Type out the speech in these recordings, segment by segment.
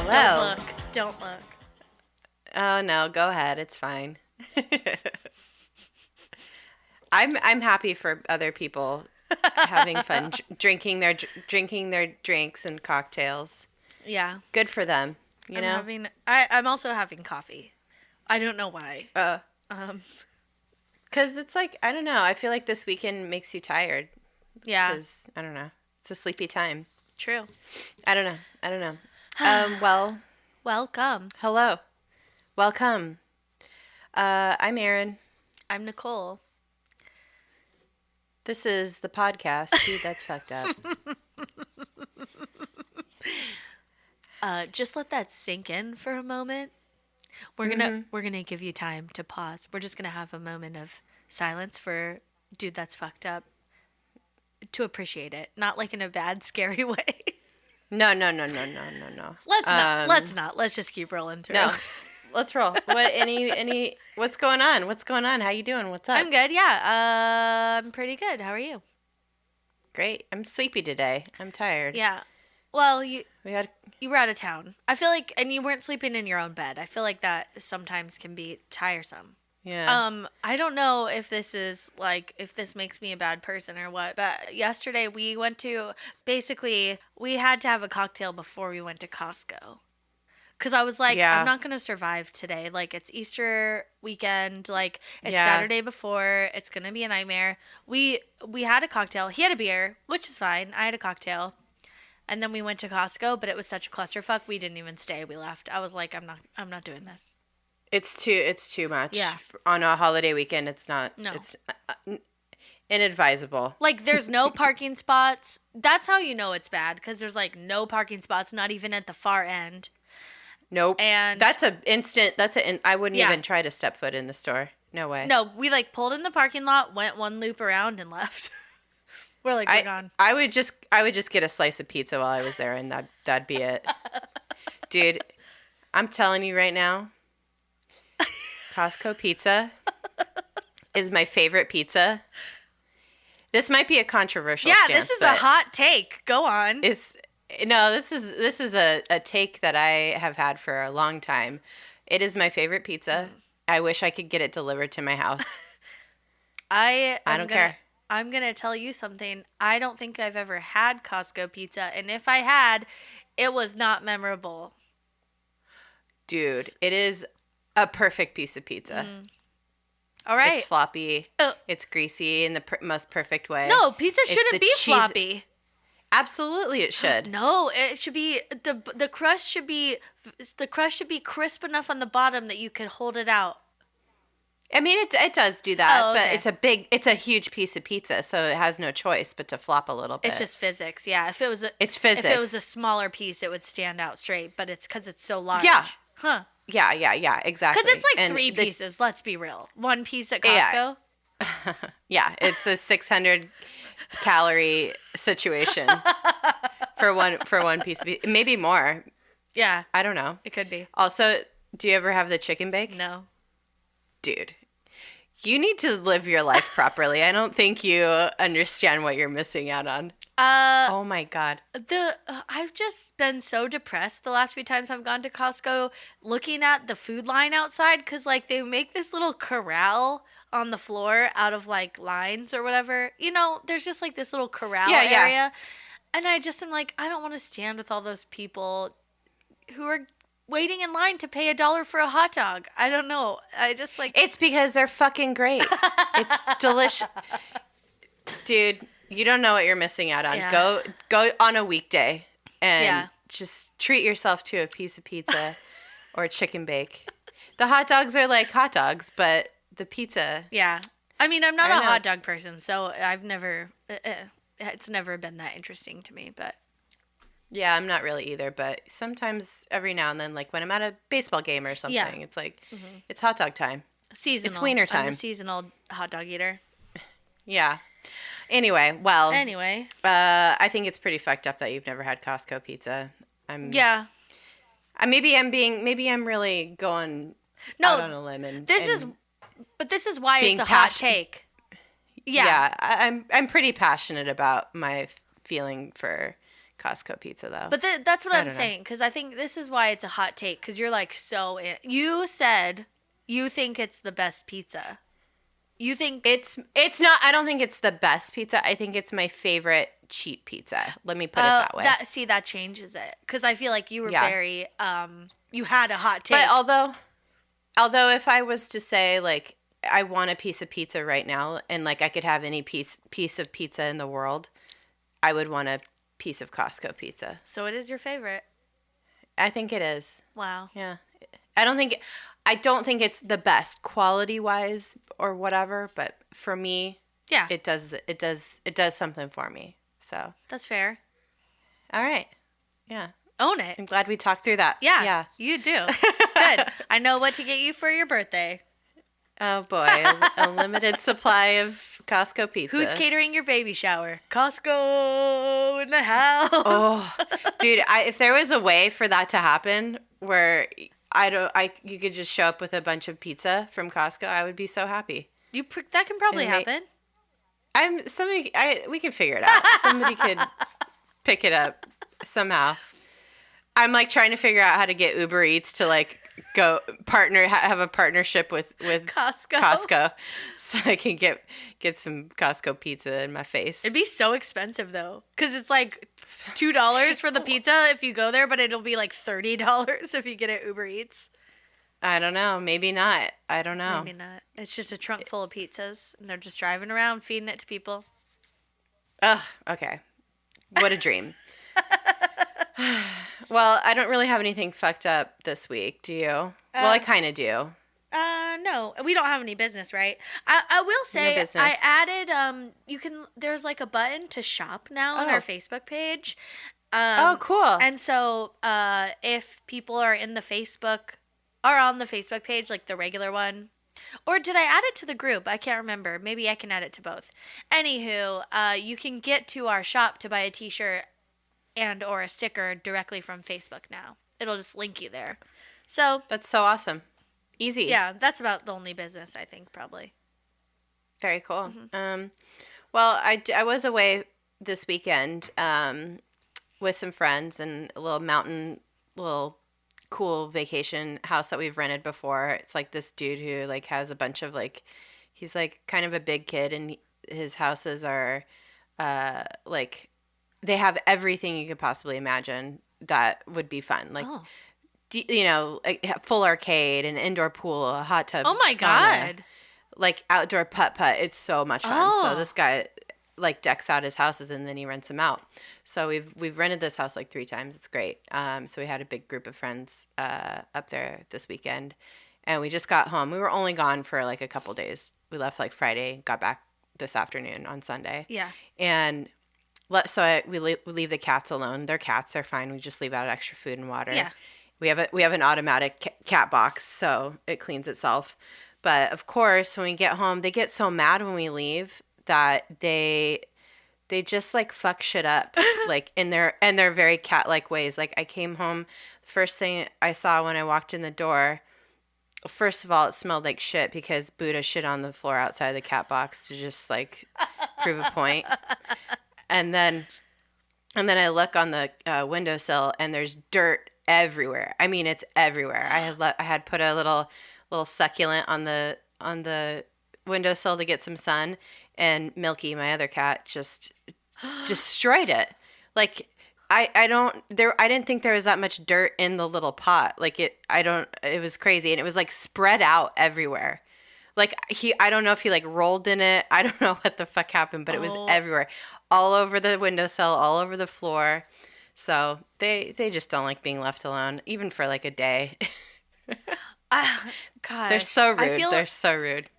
Hello. Don't look. Oh no, go ahead. It's fine. I'm happy for other people having fun drinking their drinks and cocktails. Yeah. Good for them. You know. I'm also having coffee. I don't know why. Because it's like, I don't know. I feel like this weekend makes you tired. Yeah. Because, I don't know. It's a sleepy time. True. I don't know. Well. Welcome. Hello. Welcome. I'm Erin. I'm Nicole. This is the podcast. Dude, that's fucked up. Just let that sink in for a moment. We're gonna give you time to pause. We're just gonna have a moment of silence for dude, that's fucked up. To appreciate it, not like in a bad, scary way. No. Let's not. Let's just keep rolling through. No, let's roll. What's going on? What's going on? How you doing? What's up? I'm good. Yeah. I'm pretty good. How are you? Great. I'm sleepy today. I'm tired. Yeah. Well, you were out of town. I feel like, and you weren't sleeping in your own bed. I feel like that sometimes can be tiresome. Yeah. I don't know if this makes me a bad person or what, but yesterday we had to have a cocktail before we went to Costco. Cause I was like, I'm not going to survive today. Like, it's Easter weekend. Like, it's Saturday before. It's going to be a nightmare. We had a cocktail. He had a beer, which is fine. I had a cocktail. And then we went to Costco, but it was such a clusterfuck. We didn't even stay. We left. I was like, I'm not doing this. It's too much. Yeah. On a holiday weekend, it's not. No. It's inadvisable. Like, there's no parking spots. That's how you know it's bad, because there's, like, no parking spots, not even at the far end. Nope. And I wouldn't even try to step foot in the store. No way. No, we, like, pulled in the parking lot, went one loop around, and left. We're like, we're gone. I would just get a slice of pizza while I was there, and that'd be it. Dude, I'm telling you right now, Costco pizza is my favorite pizza. This might be a controversial stance. Yeah, this is a hot take. Go on. This is a take that I have had for a long time. It is my favorite pizza. I wish I could get it delivered to my house. I don't care. I'm going to tell you something. I don't think I've ever had Costco pizza, and if I had, it was not memorable. Dude, it is a perfect piece of pizza. All right. It's floppy. It's greasy in the most perfect way. No, pizza shouldn't be floppy. Absolutely, it should. No, it should be the crust should be crisp enough on the bottom that you could hold it out. I mean, it does do that, Oh, okay. But it's a huge piece of pizza, so it has no choice but to flop a little bit. It's just physics, yeah. If it was a smaller piece, it would stand out straight, but it's because it's so large. Yeah. Huh. Yeah, exactly. Because it's like three pieces. Let's be real. One piece at Costco. Yeah, it's a 600 calorie situation for one piece of pizza. Maybe more. Yeah. I don't know. It could be. Also, do you ever have the chicken bake? No. Dude, you need to live your life properly. I don't think you understand what you're missing out on. Oh my God. I've just been so depressed the last few times I've gone to Costco looking at the food line outside, because like they make this little corral on the floor out of like lines or whatever. You know, there's just like this little corral area. And I just am like, I don't want to stand with all those people who are waiting in line to pay $1 for a hot dog. I don't know. I just like... It's because they're fucking great. It's delicious. Dude, you don't know what you're missing out on. Yeah. Go on a weekday and just treat yourself to a piece of pizza or a chicken bake. The hot dogs are like hot dogs, but the pizza... Yeah. I mean, I'm not a hot dog person, so I've never... it's never been that interesting to me, but... Yeah, I'm not really either, but sometimes every now and then, like when I'm at a baseball game or something, it's like, it's hot dog time. Seasonal. It's wiener time. I'm a seasonal hot dog eater. Yeah. Anyway, I think it's pretty fucked up that you've never had Costco pizza. Maybe I'm really going out on a limb and this is why it's a hot take. Yeah, I'm pretty passionate about my feeling for Costco pizza, though. But that's what I'm saying, because I think this is why it's a hot take, because you're like you said you think it's the best pizza. You think it's not. I don't think it's the best pizza. I think it's my favorite cheap pizza. Let me put it that way. That changes it, because I feel like you were very you had a hot take. But although if I was to say like I want a piece of pizza right now, and like I could have any piece of pizza in the world, I would want a piece of Costco pizza. So it is your favorite? I think it is. Wow. Yeah. I don't think it's the best quality wise or whatever, but for me, it does something for me. So that's fair. All right. Yeah. Own it. I'm glad we talked through that. Yeah. You do. Good. I know what to get you for your birthday. Oh boy, a limited supply of Costco pizza. Who's catering your baby shower? Costco in the house. Oh, dude, if there was a way for that to happen where you could just show up with a bunch of pizza from Costco, I would be so happy. That can probably happen. We can figure it out. Somebody could pick it up somehow. I'm like trying to figure out how to get Uber Eats to like go have a partnership with Costco, so I can get some Costco pizza in my face. It'd be so expensive though, because it's like $2 for the pizza if you go there, but it'll be like $30 if you get it Uber Eats. I don't know. Maybe not. I don't know. Maybe not. It's just a trunk full of pizzas, and they're just driving around feeding it to people. Ugh. Okay. What a dream. Well, I don't really have anything fucked up this week. Do you? Well, I kind of do. No, we don't have any business, right? I will say No business. I added there's like a button to shop now on our Facebook page. Oh, cool. And so if people are on the Facebook page, like the regular one, or did I add it to the group? I can't remember. Maybe I can add it to both. Anywho, you can get to our shop to buy a t-shirt and or a sticker directly from Facebook now. It'll just link you there. So that's so awesome. Easy. Yeah, that's about the only business, I think, probably. Very cool. Mm-hmm. Well, I was away this weekend with some friends in a little cool vacation house that we've rented before. It's like this dude who like has a bunch of like, he's like kind of a big kid, and his houses are like, they have everything you could possibly imagine that would be fun. Like, a full arcade, an indoor pool, a hot tub. Oh my sauna, God. Like outdoor putt-putt. It's so much fun. So this guy like decks out his houses and then he rents them out. So we've rented this house like 3 times. It's great. So we had a big group of friends up there this weekend, and we just got home. We were only gone for like a couple days. We left like Friday, got back this afternoon on Sunday. Yeah. And we leave the cats alone. Their cats are fine. We just leave out extra food and water. Yeah. We have an automatic cat box, so it cleans itself. But of course, when we get home, they get so mad when we leave that they just like fuck shit up, like in their very cat-like ways. Like I came home, first thing I saw when I walked in the door, first of all, it smelled like shit because Buddha shit on the floor outside the cat box to just like prove a point. And then I look on the windowsill and there's dirt everywhere. I mean, it's everywhere. I had put a little succulent on the windowsill to get some sun, and Milky, my other cat, just destroyed it. Like I didn't think there was that much dirt in the little pot. Like it was crazy, and it was like spread out everywhere. Like I don't know if he like rolled in it. I don't know what the fuck happened, but it was everywhere. All over the windowsill, all over the floor. So they just don't like being left alone, even for like a day. God, they're so rude. They're so rude.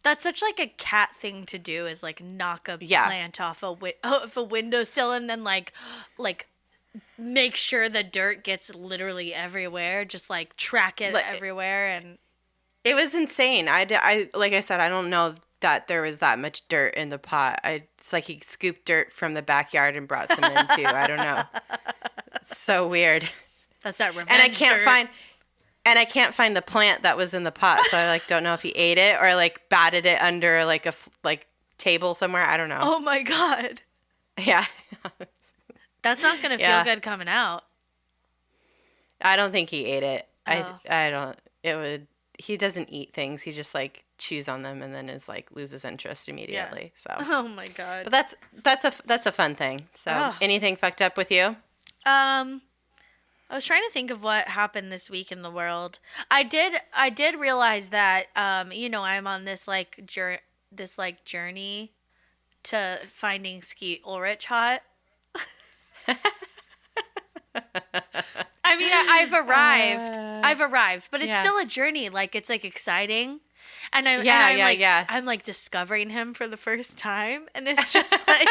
That's such like a cat thing to do, is like knock a plant off a windowsill and then like make sure the dirt gets literally everywhere. Just like track it everywhere, and it was insane. I like I said, I don't know that there was that much dirt in the pot. It's like he scooped dirt from the backyard and brought some in too. I don't know. It's so weird. That's that revenge. And I can't find the plant that was in the pot, so I like don't know if he ate it or like batted it under like a table somewhere. I don't know. Oh my God. Yeah. That's not gonna feel good coming out. I don't think he ate it. Oh. I don't. It would. He doesn't eat things. He just like chews on them and then is like loses interest immediately. Yeah. So. Oh my God. But that's a fun thing. So anything fucked up with you? I was trying to think of what happened this week in the world. I did realize that I'm on this journey to finding Skeet Ulrich hot. I mean, I've arrived, but it's still a journey. Like it's like exciting, and I'm like discovering him for the first time, and it's just like.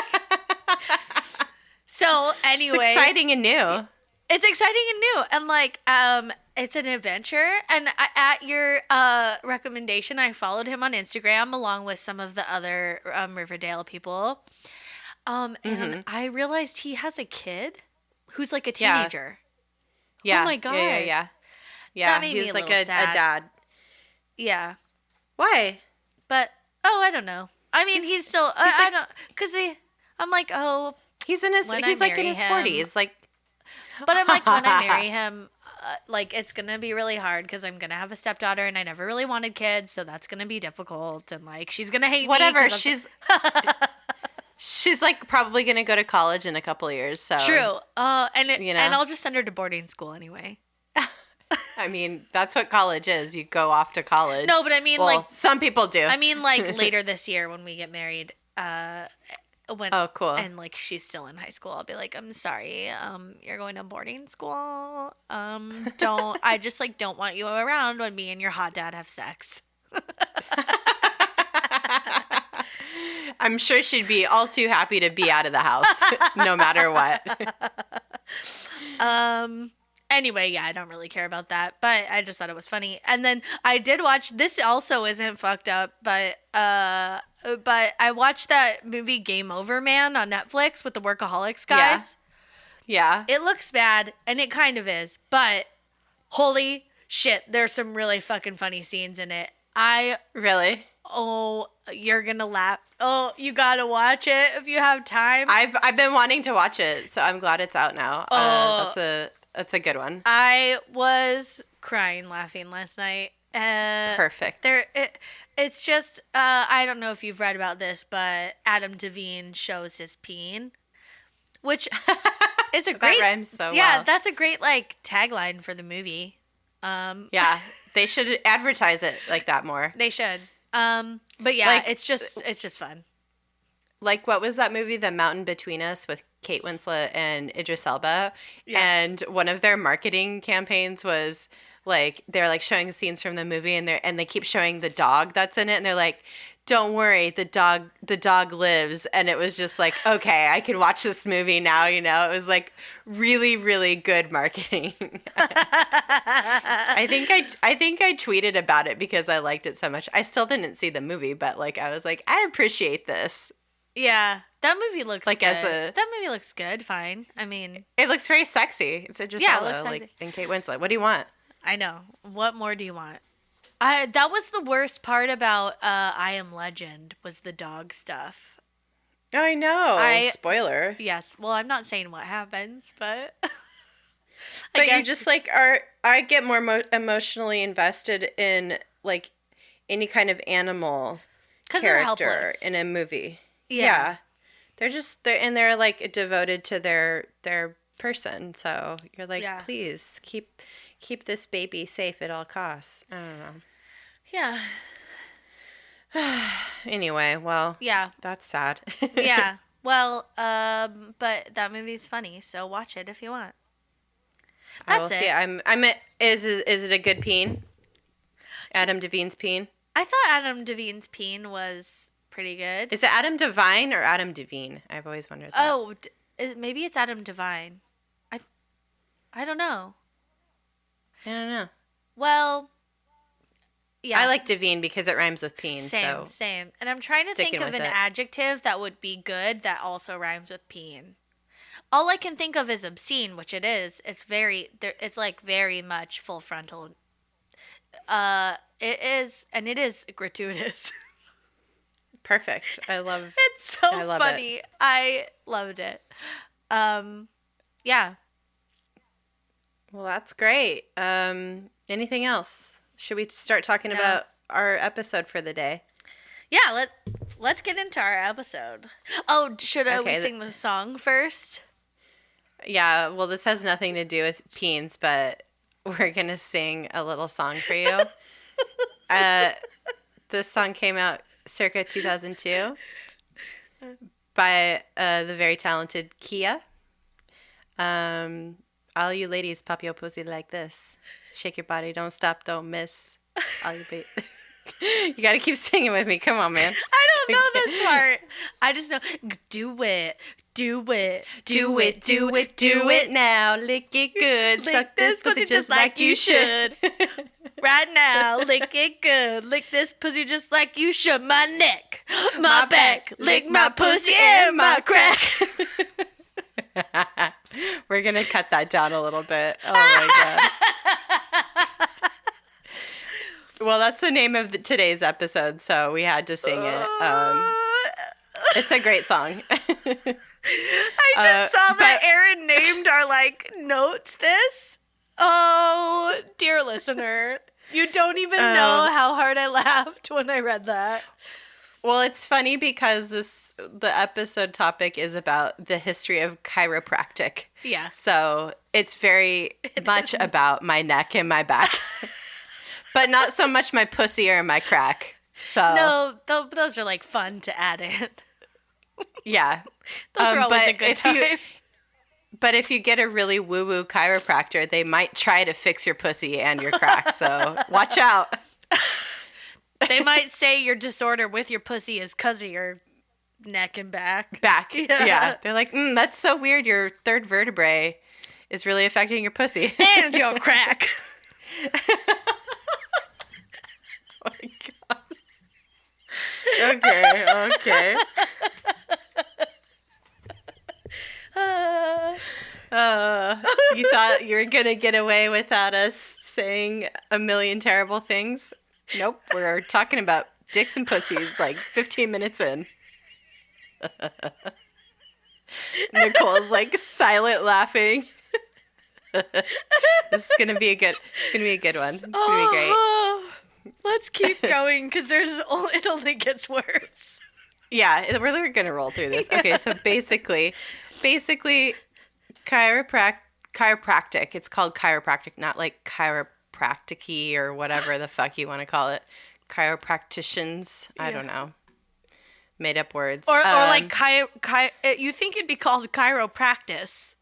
So anyway, it's exciting and new. It's exciting and new, and like it's an adventure. And at your recommendation, I followed him on Instagram along with some of the other Riverdale people, and I realized he has a kid who's like a teenager. Yeah. Oh my God. Yeah. That made he's me like a a dad. Yeah. Why? But I don't know. I mean, he's still. I don't because I'm like he's in his. He's like in his 40s. Like. But I'm like, when I marry him, like, it's going to be really hard because I'm going to have a stepdaughter and I never really wanted kids. So that's going to be difficult. And, like, she's going to hate me. Whatever. She's, like, probably going to go to college in a couple of years. So. True. And I'll just send her to boarding school anyway. I mean, that's what college is. You go off to college. No, but I mean, like. Some people do. I mean, like, later this year when we get married. Oh, cool. And like she's still in high school, I'll be like, I'm sorry, you're going to boarding school. I just like don't want you around when me and your hot dad have sex. I'm sure she'd be all too happy to be out of the house, no matter what. Anyway, yeah, I don't really care about that, but I just thought it was funny. And then I did watch, this also isn't fucked up, but I watched that movie Game Over Man on Netflix with the workaholics guys. Yeah. It looks bad, and it kind of is, but holy shit, there's some really fucking funny scenes in it. Really? Oh, you're gonna laugh. Oh, you gotta watch it if you have time. I've been wanting to watch it, so I'm glad it's out now. That's a good one. I was crying laughing last night. Perfect. It's just I don't know if you've read about this, but Adam Devine shows his peen, which is a great. That rhymes so well. Yeah, that's a great like tagline for the movie. Yeah, they should advertise it like that more. They should. But yeah, like, it's just fun. Like, what was that movie, The Mountain Between Us, with Kate Winslet and Idris Elba? Yeah. And one of their marketing campaigns was, like, they're, like, showing scenes from the movie, and they keep showing the dog that's in it, and they're like, don't worry, the dog lives. And it was just like, okay, I can watch this movie now, you know? It was, like, really, really good marketing. I think I tweeted about it because I liked it so much. I still didn't see the movie, but, like, I was like, I appreciate this. Yeah, that movie looks like good. That movie looks good. Fine. I mean, it looks very sexy. It's Idris Elba, like, and Kate Winslet. What do you want? I know. What more do you want? That was the worst part about I Am Legend was the dog stuff. Oh, I know. Spoiler. Yes. Well, I'm not saying what happens, but. But you just like I get more emotionally invested in like any kind of animal character in a movie. Yeah. They're like devoted to their person. So you're like, please keep this baby safe at all costs. I don't know. Yeah. Anyway, well. Yeah. That's sad. Yeah. Well, but that movie's funny, so watch it if you want. That's it. Is it a good peen? Adam Devine's peen? I thought Adam Devine's peen was pretty good. Is it Adam Devine or Adam Devine? I've always wondered that. Oh, maybe it's Adam Devine. I don't know. I don't know. Well, yeah. I like Devine because it rhymes with peen. Same. And I'm trying to think of an adjective that would be good that also rhymes with peen. all I can think of is obscene, which it is. It's like very much full frontal. It is gratuitous. Perfect. I love It's so I love funny. it. I loved it. Yeah. Well, that's great. Anything else? Should we start talking about our episode for the day? Yeah, let's get into our episode. Oh, should we sing the song first? Yeah, well, this has nothing to do with peens, but we're going to sing a little song for you. This song came out circa 2002 by the very talented Kia. All you ladies, pop your pussy like this. Shake your body, don't stop, don't miss. All you you got to keep singing with me. Come on, man. I don't know this part. I just know, do it, do it, do it, do it, do it now. Lick it good. Lick Suck this pussy just like you should. Right now, lick it good. Lick this pussy just like you should. My neck, my back, lick my pussy and my crack. We're going to cut that down a little bit. Oh, my God. Well, that's the name of today's episode, so we had to sing it. It's a great song. I just saw that Aaron named our, notes this. Oh, dear listener. You don't even know how hard I laughed when I read that. Well, it's funny because the episode topic is about the history of chiropractic. Yeah. So it's very much about my neck and my back. But not so much my pussy or my crack. So no, those are fun to add in. Yeah, those are always a good time. But if you get a really woo-woo chiropractor, they might try to fix your pussy and your crack. So watch out. They might say your disorder with your pussy is because of your neck and back. Yeah. They're like, that's so weird. Your third vertebrae is really affecting your pussy and your crack. Oh my God. Okay. You thought you were going to get away without us saying a million terrible things? Nope. We're talking about dicks and pussies 15 minutes in. Nicole's silent laughing. This is going to be a good one. It's going to be great. Let's keep going because it only gets worse. Yeah, we're going to roll through this. Okay, so basically chiropractic. It's called chiropractic, not chiropractic-y or whatever the fuck you want to call it. Chiropracticians. Yeah. I don't know. Made up words. Or you think it'd be called chiropractic.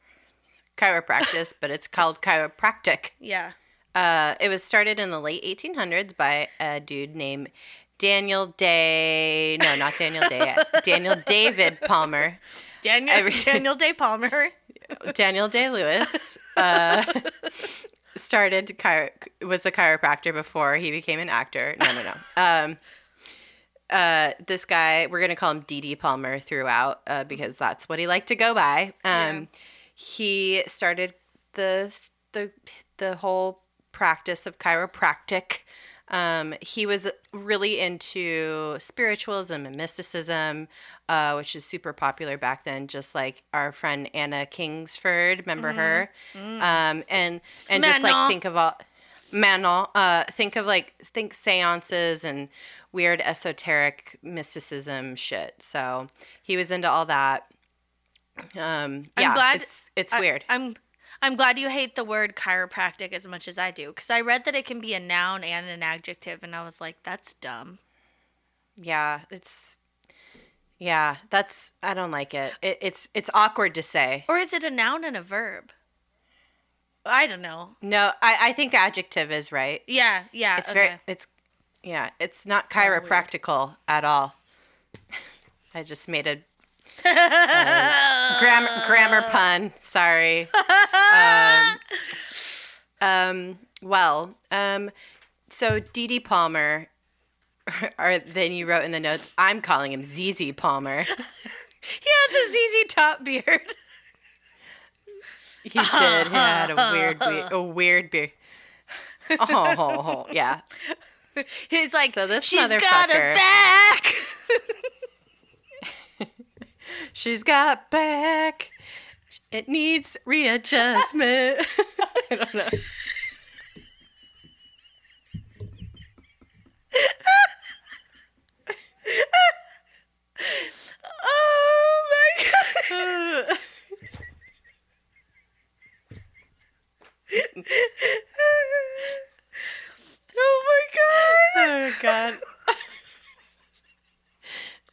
Chiropractic, but it's called chiropractic. Yeah. It was started in the late 1800s by a dude named Daniel David Palmer. Daniel Day Palmer. Daniel Day-Lewis was a chiropractor before he became an actor. No. This guy, we're going to call him D.D. Palmer throughout because that's what he liked to go by. He started the whole practice of chiropractic. He was really into spiritualism and mysticism, which is super popular back then, just like our friend Anna Kingsford. Remember her? And Manon. Just think of all Manon. Think seances and weird esoteric mysticism shit. So he was into all that. I'm glad it's weird. I'm glad you hate the word chiropractic as much as I do, because I read that it can be a noun and an adjective, and I was like, that's dumb. Yeah, I don't like it. It's awkward to say. Or is it a noun and a verb? I don't know. No, I think adjective is right. Yeah. It's okay. it's not chiropractical at all. I just made a grammar pun. Sorry. So D.D. Palmer, or then you wrote in the notes, I'm calling him ZZ Palmer. He has a ZZ Top beard. He did. He had a weird beard. Oh, yeah. He's like, so this she's motherfucker, got a back. She's got back. It needs readjustment. I don't know. Oh my god. Oh my god.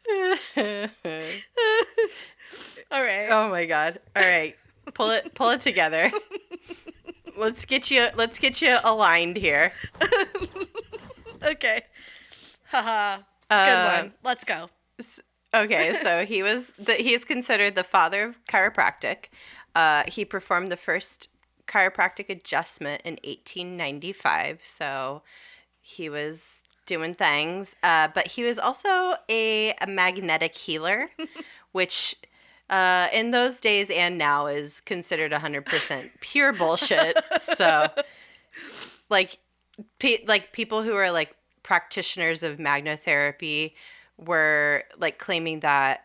Oh god. All right. Oh my god. All right. Pull it together. Let's get you aligned here. Okay. Haha. Good one. Let's go. Okay, so he's considered the father of chiropractic. He performed the first chiropractic adjustment in 1895, so he was doing things. But he was also a magnetic healer, which in those days and now is considered 100% pure bullshit. So, like people who are like practitioners of magnetherapy were like claiming that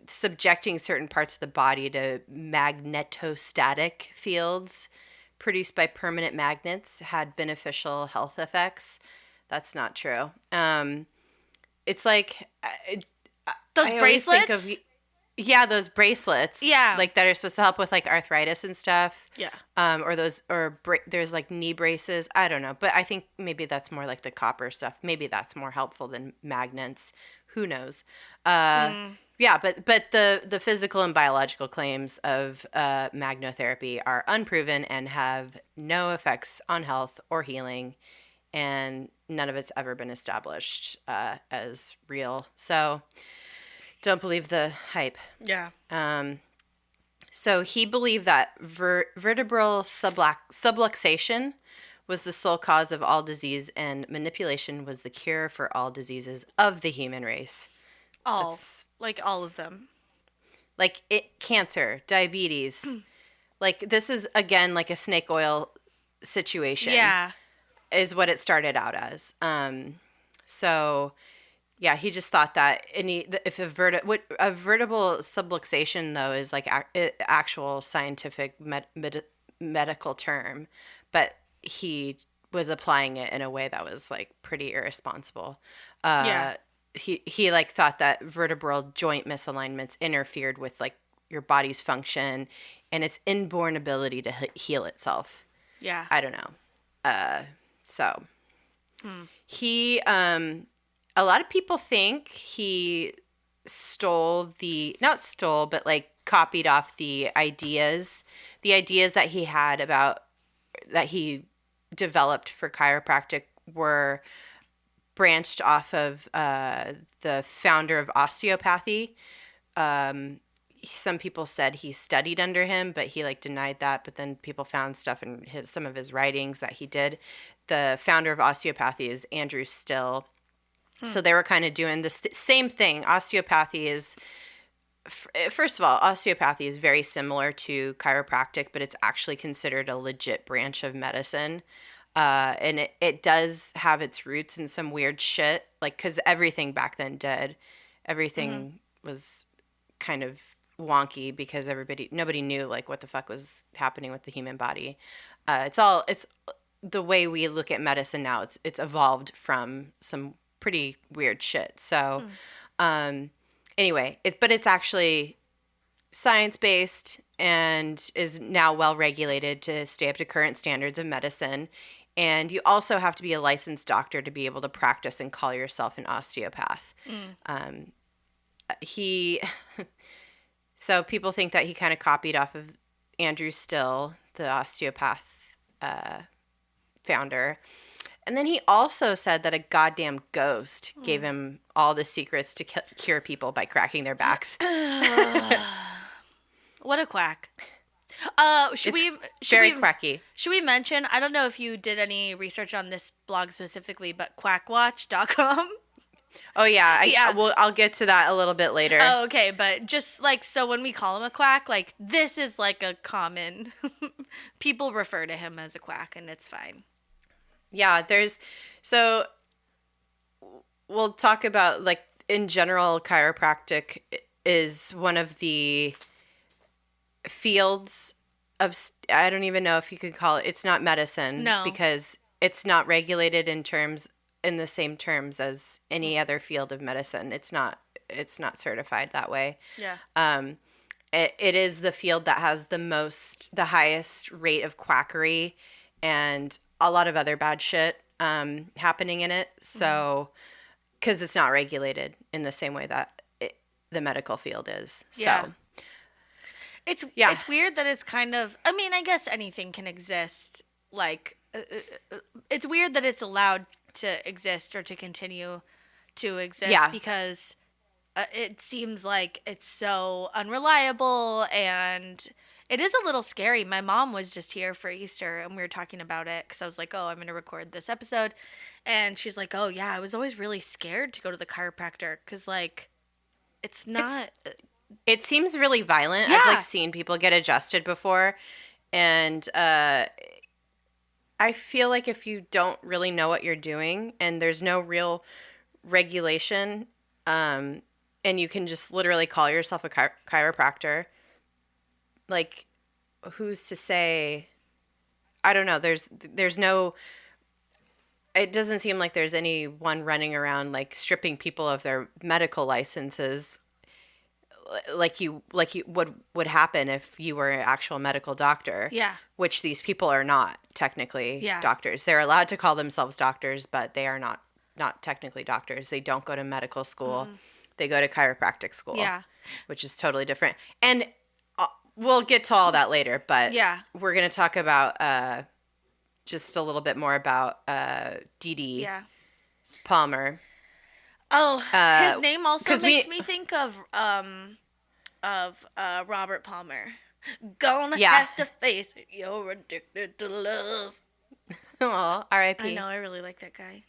subjecting certain parts of the body to magnetostatic fields produced by permanent magnets had beneficial health effects. That's not true. It's like those bracelets. Those bracelets. Yeah, like that are supposed to help with like arthritis and stuff. Yeah. There's like knee braces. I don't know, but I think maybe that's more like the copper stuff. Maybe that's more helpful than magnets. Who knows? Yeah, but the physical and biological claims of magnotherapy are unproven and have no effects on health or healing, and none of it's ever been established as real. So don't believe the hype. Yeah. So he believed that vertebral subluxation was the sole cause of all disease, and manipulation was the cure for all diseases of the human race. Like all of them. Like cancer, diabetes. Like this is, again, like a snake oil situation. Yeah. Is what it started out as. So, yeah, he just thought that if a vertebral subluxation, though, is like actual scientific medical term, but he was applying it in a way that was like pretty irresponsible. He like thought that vertebral joint misalignments interfered with like your body's function and its inborn ability to heal itself. Yeah. I don't know. He a lot of people think he but like copied off the ideas that he had that he developed for chiropractic were branched off of the founder of osteopathy. Some people said he studied under him, but he like denied that. But then people found stuff in some of his writings that he did. The founder of osteopathy is Andrew Still. So they were kind of doing the same thing. Osteopathy is, first of all, osteopathy is very similar to chiropractic, but it's actually considered a legit branch of medicine. And it does have its roots in some weird shit, like, because everything back then did. Everything was kind of wonky because nobody knew, like, what the fuck was happening with the human body. It's the way we look at medicine now. It's evolved from some pretty weird shit. So, anyway, but it's actually science-based and is now well-regulated to stay up to current standards of medicine. And you also have to be a licensed doctor to be able to practice and call yourself an osteopath. So people think that he kind of copied off of Andrew Still, the osteopath founder. And then he also said that a goddamn ghost gave him all the secrets to cure people by cracking their backs. What a quack. Should we quacky. Should we mention, I don't know if you did any research on this blog specifically, but quackwatch.com? Oh yeah, Yeah. I'll get to that a little bit later. Oh, okay, but just like, so when we call him a quack, like, this is like a common, people refer to him as a quack, and it's fine. Yeah, so we'll talk about, like, in general, chiropractic is one of the fields of, I don't even know if you could call it's not medicine. No. Because it's not regulated in the same terms as any other field of medicine. It's not certified that way. Yeah. It is the field that has the highest rate of quackery and a lot of other bad shit happening in it. So, because it's not regulated in the same way that the medical field is. Yeah. So, it's weird that it's kind of, I mean, I guess anything can exist. Like, it's weird that it's allowed to exist or to continue to exist. Yeah. Because it seems like it's so unreliable, and it is a little scary. My mom was just here for Easter, and we were talking about it because I was like, oh, I'm going to record this episode. And she's like, oh, yeah, I was always really scared to go to the chiropractor because, like, it's not... It seems really violent. Yeah. I've, like, seen people get adjusted before, and I feel like if you don't really know what you're doing and there's no real regulation, and you can just literally call yourself a chiropractor, like, who's to say? I don't know. There's no. It doesn't seem like there's anyone running around, like, stripping people of their medical licenses, like you would happen if you were an actual medical doctor. Yeah. Which these people are not technically doctors. They're allowed to call themselves doctors, but they are not technically doctors. They don't go to medical school. They go to chiropractic school. Yeah. Which is totally different. And we'll get to all that later, but we're going to talk about just a little bit more about D.D. Palmer. Oh, his name also makes me think of Robert Palmer. Gonna have to face it. You're addicted to love. Oh, R.I.P. I know. I really like that guy.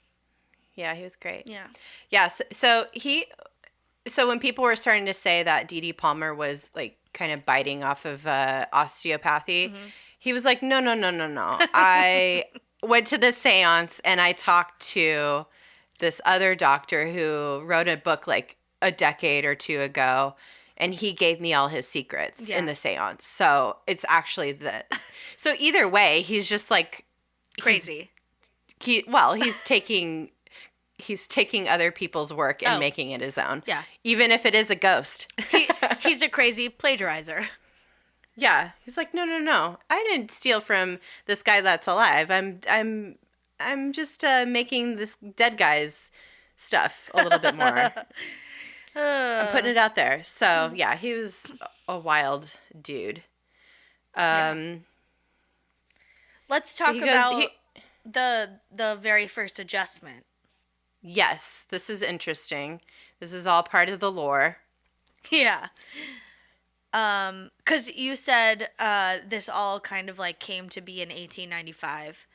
Yeah, he was great. Yeah. Yeah. So when people were starting to say that D.D. Palmer was, like, kind of biting off of osteopathy, he was like, no. I went to this seance and I talked to this other doctor who wrote a book like a decade or two ago, and he gave me all his secrets in the seance. So it's actually so either way, he's just, like, crazy. He's taking other people's work and making it his own. Yeah. Even if it is a ghost. He's a crazy plagiarizer. Yeah. He's like, no. I didn't steal from this guy that's alive. I'm just making this dead guy's stuff a little bit more. I'm putting it out there. So, yeah, he was a wild dude. Let's talk about the very first adjustment. Yes, this is interesting. This is all part of the lore. Yeah. 'Cause you said this all kind of, like, came to be in 1895.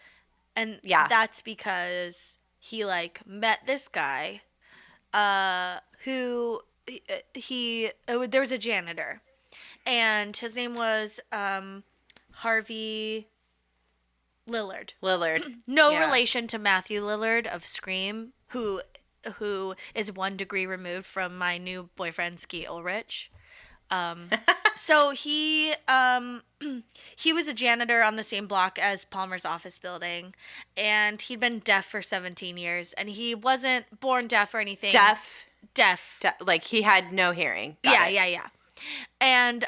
And that's because he, like, met this guy who there was a janitor, and his name was Harvey Lillard. No relation to Matthew Lillard of Scream, who is 1 degree removed from my new boyfriend, Ski Ulrich. So he was a janitor on the same block as Palmer's office building, and he'd been deaf for 17 years, and he wasn't born deaf or anything. Deaf. Like, he had no hearing. Yeah. And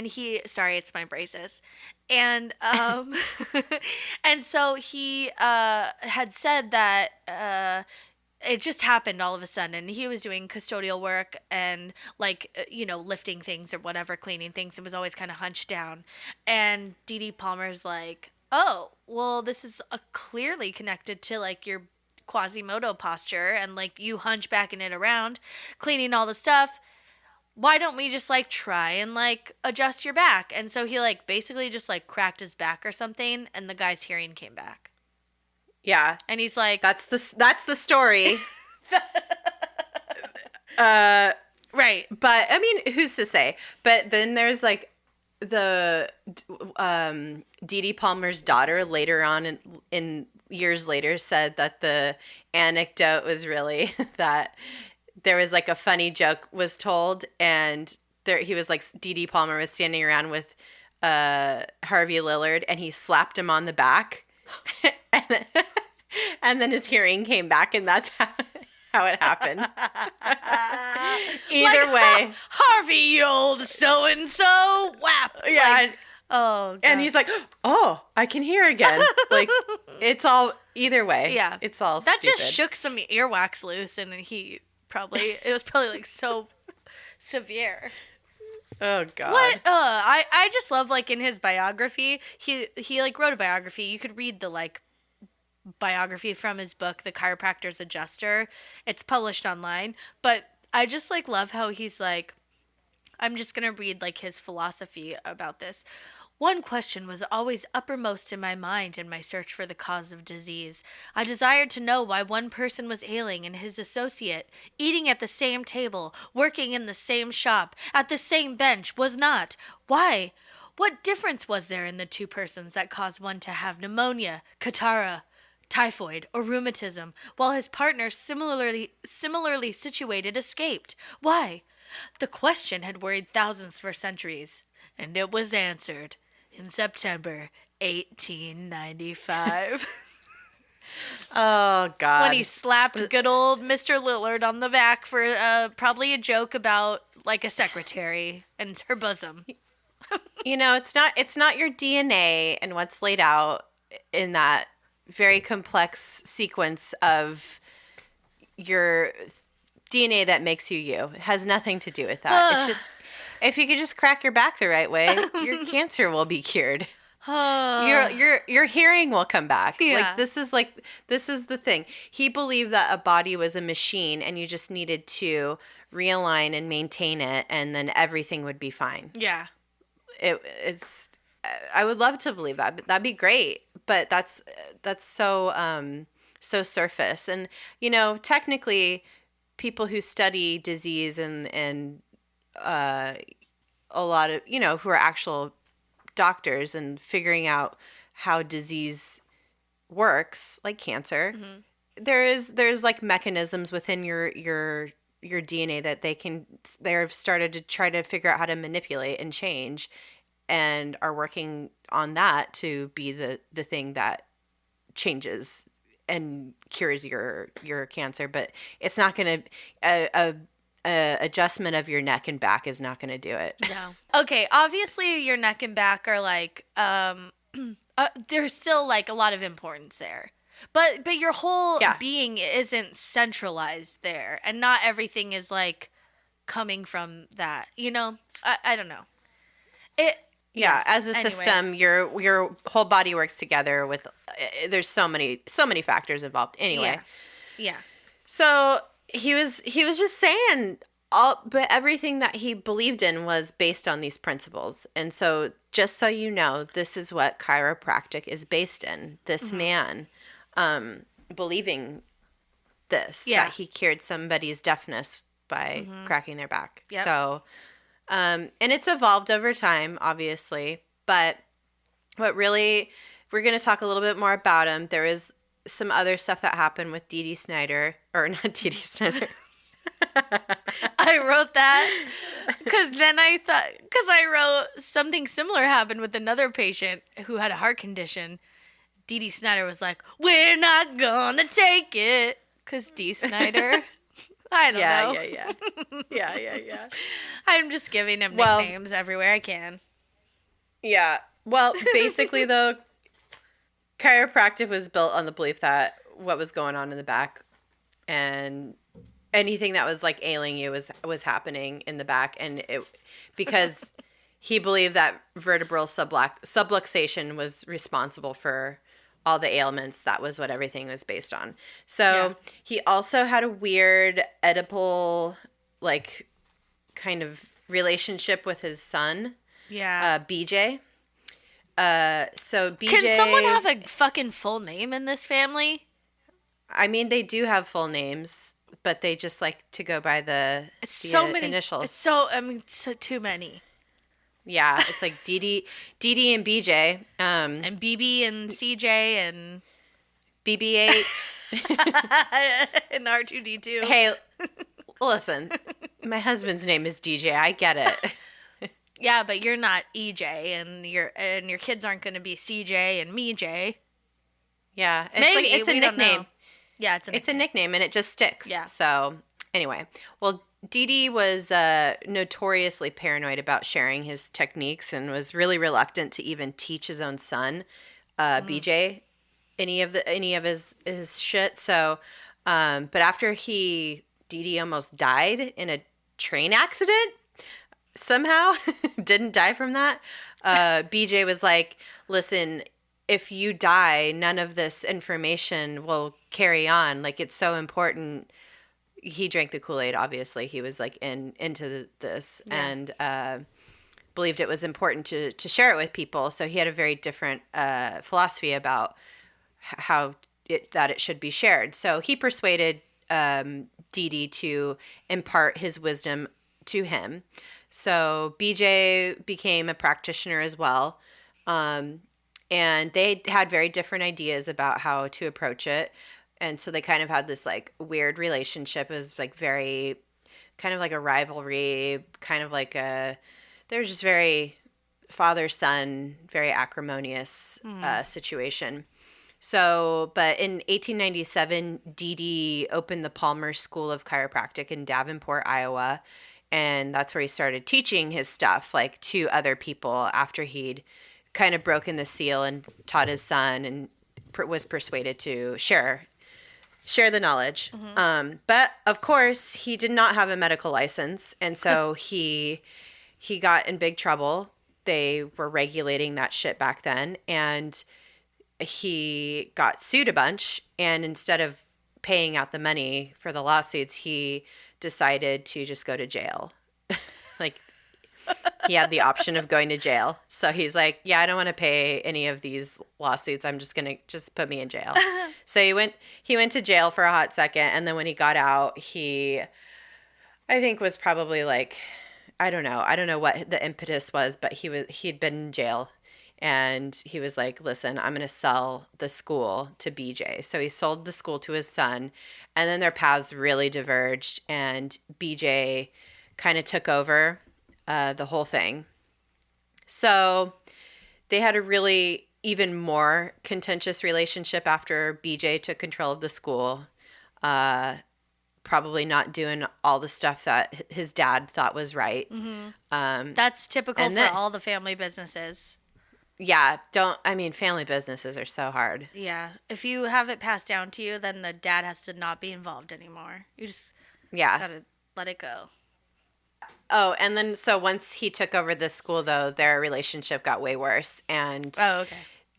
he, sorry, it's my braces. And and so he had said that it just happened all of a sudden, and he was doing custodial work and, like, lifting things or whatever, cleaning things, and was always kind of hunched down. And D.D. Palmer's like, oh, well, this is clearly connected to, like, your Quasimodo posture, and, like, you hunchbacking it around, cleaning all the stuff. Why don't we just, like, try and, like, adjust your back? And so he, like, basically just, like, cracked his back or something, and the guy's hearing came back. Yeah. And he's like... That's the story. Right. But I mean, who's to say? But then there's like the Dee Dee Palmer's daughter later on in years later said that the anecdote was really that there was like a funny joke was told, and he was like, Dee Dee Palmer was standing around with Harvey Lillard, and he slapped him on the back, and then his hearing came back, and that's how it happened. Either way, Harvey, you old so and so, whap. Yeah. Like, oh, God. And he's like, oh, I can hear again. Like, it's all, either way. Yeah. It's all that stupid. just shook some earwax loose, and it was probably like so severe. Oh, God. What? I just love, like, in his biography, he like wrote a biography. You could read the like biography from his book, The Chiropractor's Adjuster. It's published online, but I just like love how he's like, I'm just gonna read like his philosophy about this. One question was always uppermost in my mind in my search for the cause of disease. I desired to know why one person was ailing and his associate, eating at the same table, working in the same shop, at the same bench, was not. Why? What difference was there in the two persons that caused one to have pneumonia, catarrh, typhoid, or rheumatism, while his partner similarly situated escaped? Why? The question had worried thousands for centuries, and it was answered in September 1895. Oh, God. When he slapped good old Mr. Lillard on the back for probably a joke about like a secretary and her bosom. You know, it's not your DNA and what's laid out in that very complex sequence of your DNA that makes you you. It has nothing to do with that. It's just, if you could just crack your back the right way, your cancer will be cured. Your hearing will come back. Yeah. This is the thing. He believed that a body was a machine and you just needed to realign and maintain it, and then everything would be fine. Yeah. It's I would love to believe that. That'd be great. But that's so surface. And you know, technically, people who study disease and a lot of, you know, who are actual doctors and figuring out how disease works, like cancer, mm-hmm. there's like mechanisms within your DNA that they've started to try to figure out how to manipulate and change, and are working on that to be the thing that changes and cures your cancer. But it's not going to adjustment of your neck and back is not going to do it. No. Okay, obviously your neck and back are like there's still like a lot of importance there. But your whole being isn't centralized there, and not everything is like coming from that, you know? I don't know. As a system, your whole body works together with there's so many factors involved anyway. Yeah. So he was just saying but everything that he believed in was based on these principles. And so just so you know, this is what chiropractic is based in. This mm-hmm. man believing this, that he cured somebody's deafness by mm-hmm. cracking their back. Yep. So and it's evolved over time, obviously, but what really, we're going to talk a little bit more about him. There is some other stuff that happened with Dee Dee Snider, or not Dee Dee Snider. I wrote that because I wrote something similar happened with another patient who had a heart condition. Dee Dee Snider was like, "We're not gonna take it," because Dee Snider. I don't know. Yeah. I'm just giving him nicknames everywhere I can. Yeah. Well, basically, though, chiropractic was built on the belief that what was going on in the back and anything that was like ailing you was happening in the back, and because he believed that vertebral subluxation was responsible for all the ailments. That was what everything was based on. So he also had a weird Oedipal, like, kind of relationship with his son. Yeah. BJ. So BJ. Can someone have a fucking full name in this family? I mean, they do have full names. but they just like to go by the initials. It's so too many. Yeah, it's like Dee and BJ. And BB and CJ and BB-8. and R2D2. Hey, listen, my husband's name is DJ. I get it. Yeah, but you're not EJ, and your kids aren't going to be CJ and MeJ. Yeah, maybe it's a nickname. Yeah, it's a nickname, and it just sticks. Yeah. So anyway, well, Dee was notoriously paranoid about sharing his techniques and was really reluctant to even teach his own son, BJ, any of his shit. So, but after Dee almost died in a train accident, somehow didn't die from that. BJ was like, "Listen, if you die, none of this information will carry on. Like, it's so important." He drank the Kool-Aid, obviously. He was like into this and believed it was important to share it with people. So he had a very different philosophy about how it should be shared. So he persuaded Dee to impart his wisdom to him. So BJ became a practitioner as well. And they had very different ideas about how to approach it. And so they kind of had this like weird relationship. It was like very kind of like a rivalry, kind of like they were just very father-son, very acrimonious situation. So, but in 1897, Dee opened the Palmer School of Chiropractic in Davenport, Iowa. And that's where he started teaching his stuff like to other people after he'd kind of broken the seal and taught his son and was persuaded to share the knowledge. But of course he did not have a medical license. And so he got in big trouble. They were regulating that shit back then. And he got sued a bunch. And instead of paying out the money for the lawsuits, he decided to just go to jail. Like, he had the option of going to jail. So he's like, yeah, I don't want to pay any of these lawsuits. I'm just going to put me in jail. So he went to jail for a hot second. And then when he got out, I think was probably like, I don't know what the impetus was, but he'd been in jail and he was like, listen, I'm going to sell the school to BJ. So he sold the school to his son, and then their paths really diverged, and BJ kind of took over the whole thing. So they had a really even more contentious relationship after BJ took control of the school, probably not doing all the stuff that his dad thought was right. That's typical for all the family businesses. Yeah, family businesses are so hard. Yeah, if you have it passed down to you, then the dad has to not be involved anymore. You just gotta let it go. Oh, and then so once he took over the school, though, their relationship got way worse. And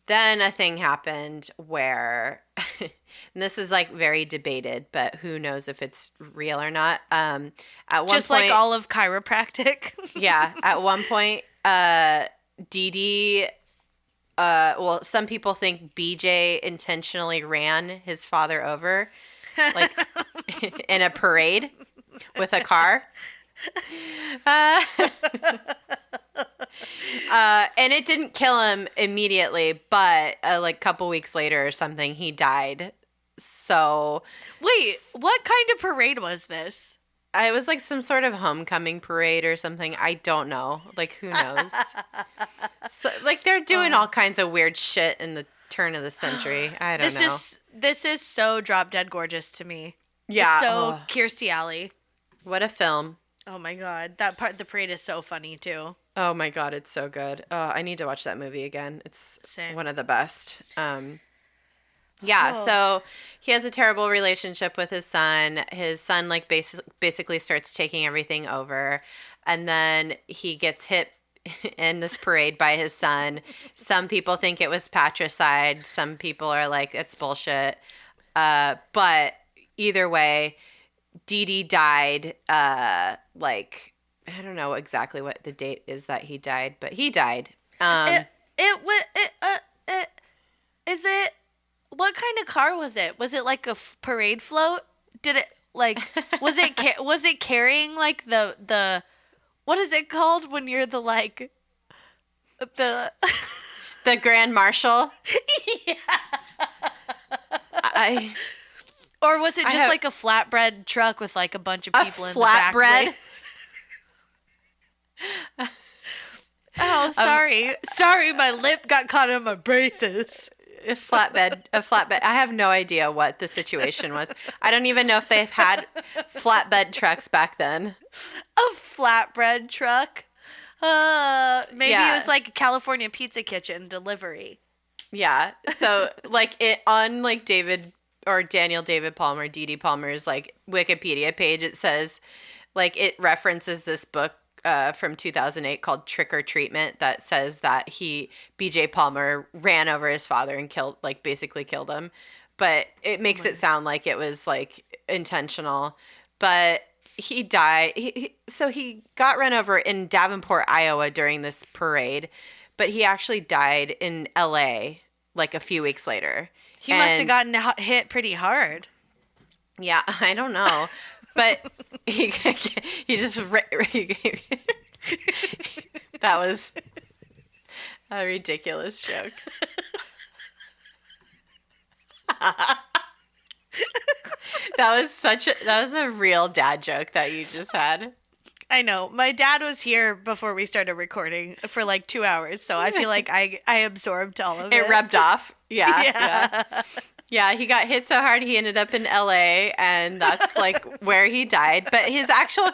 then a thing happened where, and this is like very debated, but who knows if it's real or not. At one just point, like all of chiropractic. Yeah, at one point, Dee, well, some people think BJ intentionally ran his father over, like in a parade with a car. And it didn't kill him immediately, but like a couple weeks later or something, he died. So wait, what kind of parade was this? It was like some sort of homecoming parade or something. I don't know. Like, who knows? So, like, they're doing all kinds of weird shit in the turn of the century. I don't know. This is so drop dead gorgeous to me. Yeah. It's so Kirstie Alley. What a film. Oh my God. The parade is so funny too. Oh my God. It's so good. Oh, I need to watch that movie again. It's one of the best. Yeah, so he has a terrible relationship with his son. His son, like, basically starts taking everything over. And then he gets hit in this parade by his son. Some people think it was patricide. Some people are like, it's bullshit. But either way, Dee died, like, I don't know exactly what the date is that he died, but he died. What kind of car was it? Was it like a parade float? Did it Like, was it carrying like the what is it called when you're the like the The Grand Marshal? yeah. Or was it just like a flatbread truck with like a bunch of people in the back? A flatbread? Oh, sorry. Sorry, my lip got caught in my braces. A flatbed. I have no idea what the situation was. I don't even know if they've had flatbed trucks back then. A flatbread truck? Maybe it was like a California Pizza Kitchen delivery. Yeah. So like it on like David or Daniel David Palmer, D.D. Palmer's like Wikipedia page, it says like it references this book from 2008 called Trick or Treatment that says that BJ Palmer ran over his father and basically killed him. But it makes it sound like it was like intentional. But he died. So he got run over in Davenport, Iowa during this parade, but he actually died in LA like a few weeks later. He must have gotten hit pretty hard. Yeah, I don't know. But he just that was a ridiculous joke. That was a real dad joke that you just had. I know. My dad was here before we started recording for like 2 hours, so I feel like I absorbed all of it. It rubbed off. Yeah. Yeah, he got hit so hard he ended up in LA, and that's like where he died. But his actual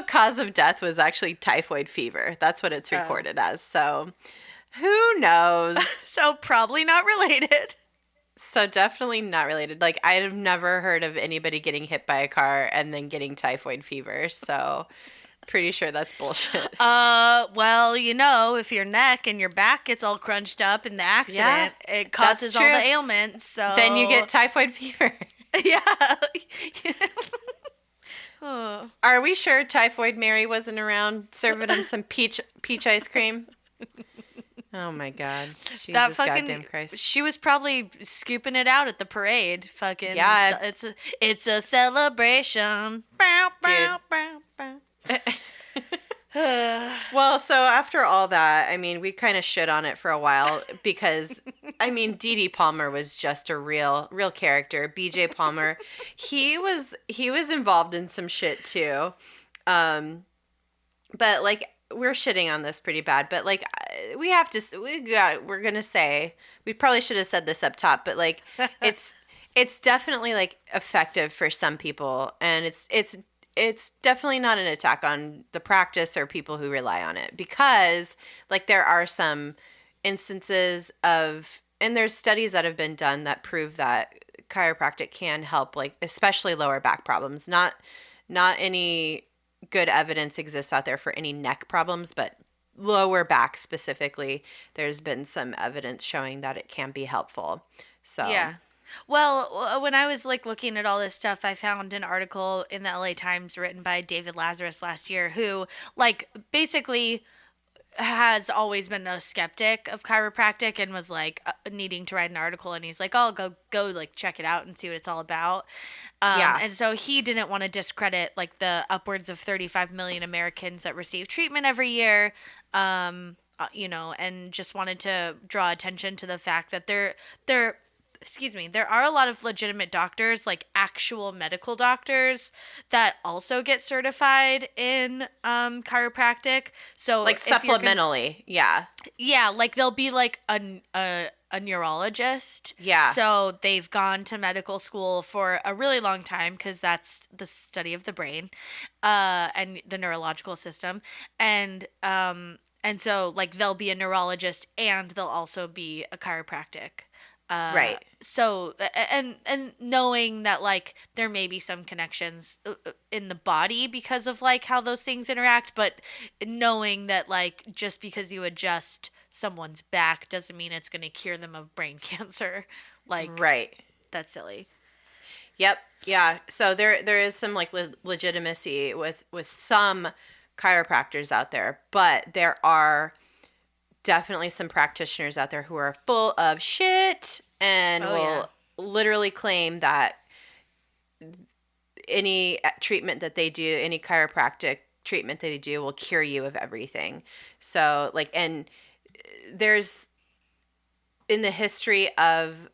cause of death was actually typhoid fever. That's what it's recorded as. So who knows? So probably not related. So definitely not related. Like I have never heard of anybody getting hit by a car and then getting typhoid fever. So pretty sure that's bullshit. Well, if your neck and your back gets all crunched up in the accident, it causes all the ailments. So then you get typhoid fever. Yeah. Are we sure Typhoid Mary wasn't around serving him some peach ice cream? Oh my God. Jesus goddamn Christ. She was probably scooping it out at the parade. Fucking yeah. It's a celebration. Dude. Well, so after all that, I mean, we kind of shit on it for a while because, I mean, D.D. Palmer was just a real character. B.J. Palmer, he was involved in some shit too, but like we're shitting on this pretty bad. But like we're gonna say we probably should have said this up top, but like it's definitely like effective for some people, and it's definitely not an attack on the practice or people who rely on it, because like there are some instances of, and there's studies that have been done that prove that chiropractic can help, like especially lower back problems. Not any good evidence exists out there for any neck problems, but lower back specifically, there's been some evidence showing that it can be helpful. So yeah. Well, when I was like looking at all this stuff, I found an article in the LA Times written by David Lazarus last year, who like basically has always been a skeptic of chiropractic and was like needing to write an article, and he's like, oh, go like check it out and see what it's all about. And so he didn't want to discredit like the upwards of 35 million Americans that receive treatment every year. And just wanted to draw attention to the fact that there are a lot of legitimate doctors, like actual medical doctors, that also get certified in chiropractic. So like supplementally, yeah. Yeah, like they'll be like a neurologist. Yeah. So they've gone to medical school for a really long time, because that's the study of the brain and the neurological system. And so like they'll be a neurologist and they'll also be a chiropractic. Right. So, and knowing that like there may be some connections in the body because of like how those things interact, but knowing that like just because you adjust someone's back doesn't mean it's going to cure them of brain cancer. Like, right. That's silly. Yep. Yeah. So there is some like legitimacy with some chiropractors out there, but there are definitely some practitioners out there who are full of shit and will literally claim that any treatment that they do, any chiropractic treatment that they do will cure you of everything. So like, and there's in the history of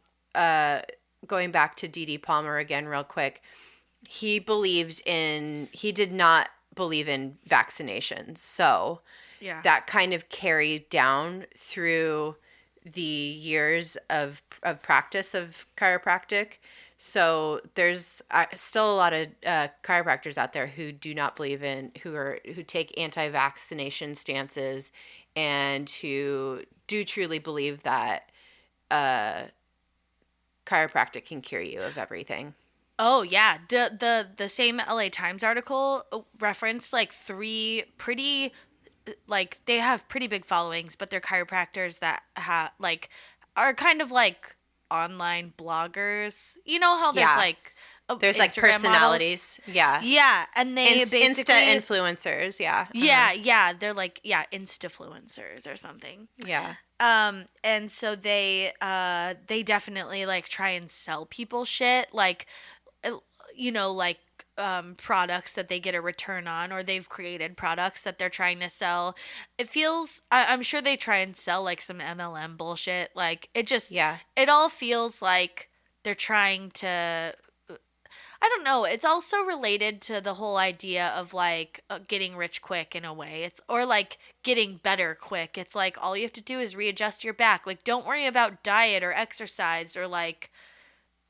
going back to D.D. Palmer again real quick, he did not believe in vaccinations. So that kind of carried down through the years of practice of chiropractic. So there's still a lot of chiropractors out there who do not believe in, who take anti-vaccination stances, and who do truly believe that chiropractic can cure you of everything. Oh yeah, the same LA Times article referenced like 3 pretty, like they have pretty big followings, but they're chiropractors that are kind of like online bloggers. You know how there's like there's Instagram like personalities, models? Yeah, and they basically Insta influencers, yeah, they're like Instafluencers or something. And so they definitely like try and sell people shit, like like products that they get a return on, or they've created products that they're trying to sell. It feels, I'm sure they try and sell like some MLM bullshit. Like it just, it all feels like they're trying to, I don't know. It's also related to the whole idea of like getting rich quick in a way. It's, or like getting better quick. It's like all you have to do is readjust your back. Like don't worry about diet or exercise or like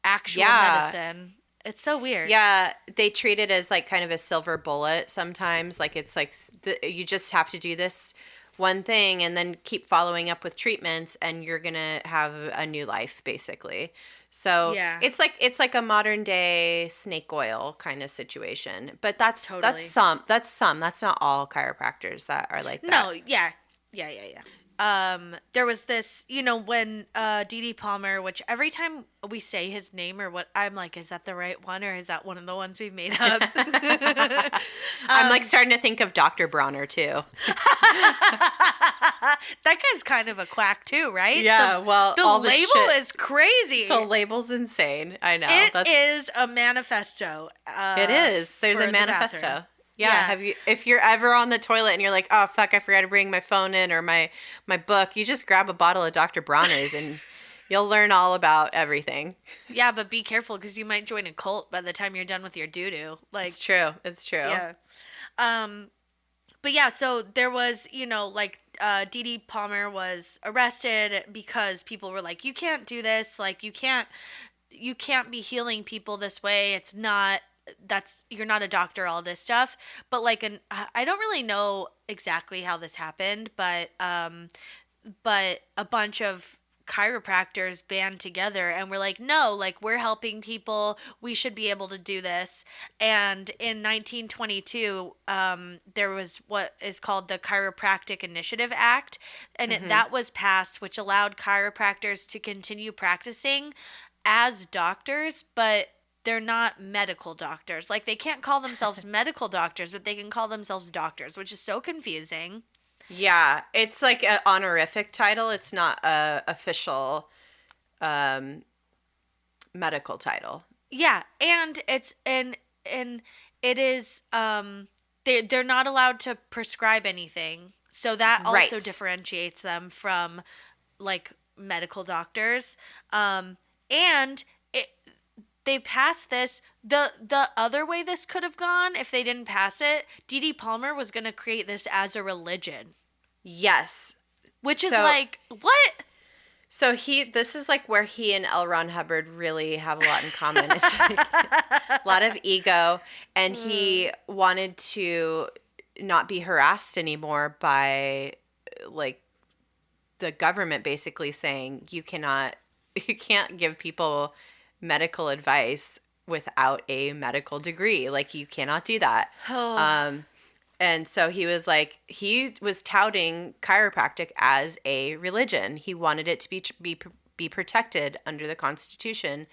actual medicine. It's so weird. Yeah, they treat it as like kind of a silver bullet sometimes. Like it's like you just have to do this one thing and then keep following up with treatments, and you're gonna have a new life basically. So it's like a modern day snake oil kind of situation. But that's some. That's not all chiropractors that are like that. No, yeah. There was this, when D.D. Palmer, which every time we say his name or what, I'm like, is that the right one, or is that one of the ones we've made up? I'm like starting to think of Dr. Bronner too. That guy's kind of a quack too, right? Yeah, the label is crazy. The label's insane. I know. It is a manifesto. It is. There's a manifesto. Yeah. If you're ever on the toilet and you're like, oh fuck, I forgot to bring my phone in or my book, you just grab a bottle of Dr. Bronner's and you'll learn all about everything. Yeah, but be careful because you might join a cult by the time you're done with your doo-doo. Like, it's true. Yeah. But yeah, so there was, D.D. Palmer was arrested because people were like, you can't do this. Like, you can't be healing people this way. It's not. You're not a doctor, all this stuff. But I don't really know exactly how this happened, but a bunch of chiropractors band together and were like, no, like we're helping people, we should be able to do this. And in 1922 there was what is called the Chiropractic Initiative Act, and that was passed, which allowed chiropractors to continue practicing as doctors, but they're not medical doctors. Like they can't call themselves medical doctors, but they can call themselves doctors, which is so confusing. Yeah, it's like an honorific title. It's not a official medical title. Yeah, and it is they're not allowed to prescribe anything. So that also differentiates them from like medical doctors. And they passed this. The other way this could have gone, if they didn't pass it, D.D. Palmer was going to create this as a religion. Yes. Which is like, what? So this is like where he and L. Ron Hubbard really have a lot in common. It's like a lot of ego, and he wanted to not be harassed anymore by like the government basically saying you can't give people medical advice without a medical degree. Like you cannot do that. And so he was touting chiropractic as a religion. He wanted it to be protected under the Constitution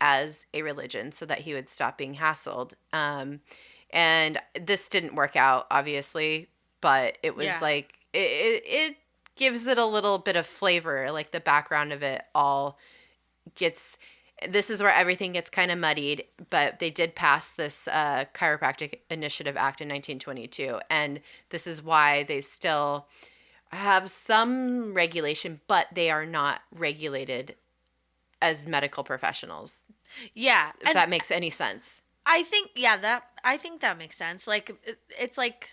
as a religion so that he would stop being hassled. And this didn't work out, obviously, but it was like, it gives it a little bit of flavor. Like the background of it all gets, this is where everything gets kind of muddied, but they did pass this Chiropractic Initiative Act in 1922, and this is why they still have some regulation, but they are not regulated as medical professionals. Yeah. If that makes any sense. I think that makes sense. Like it's like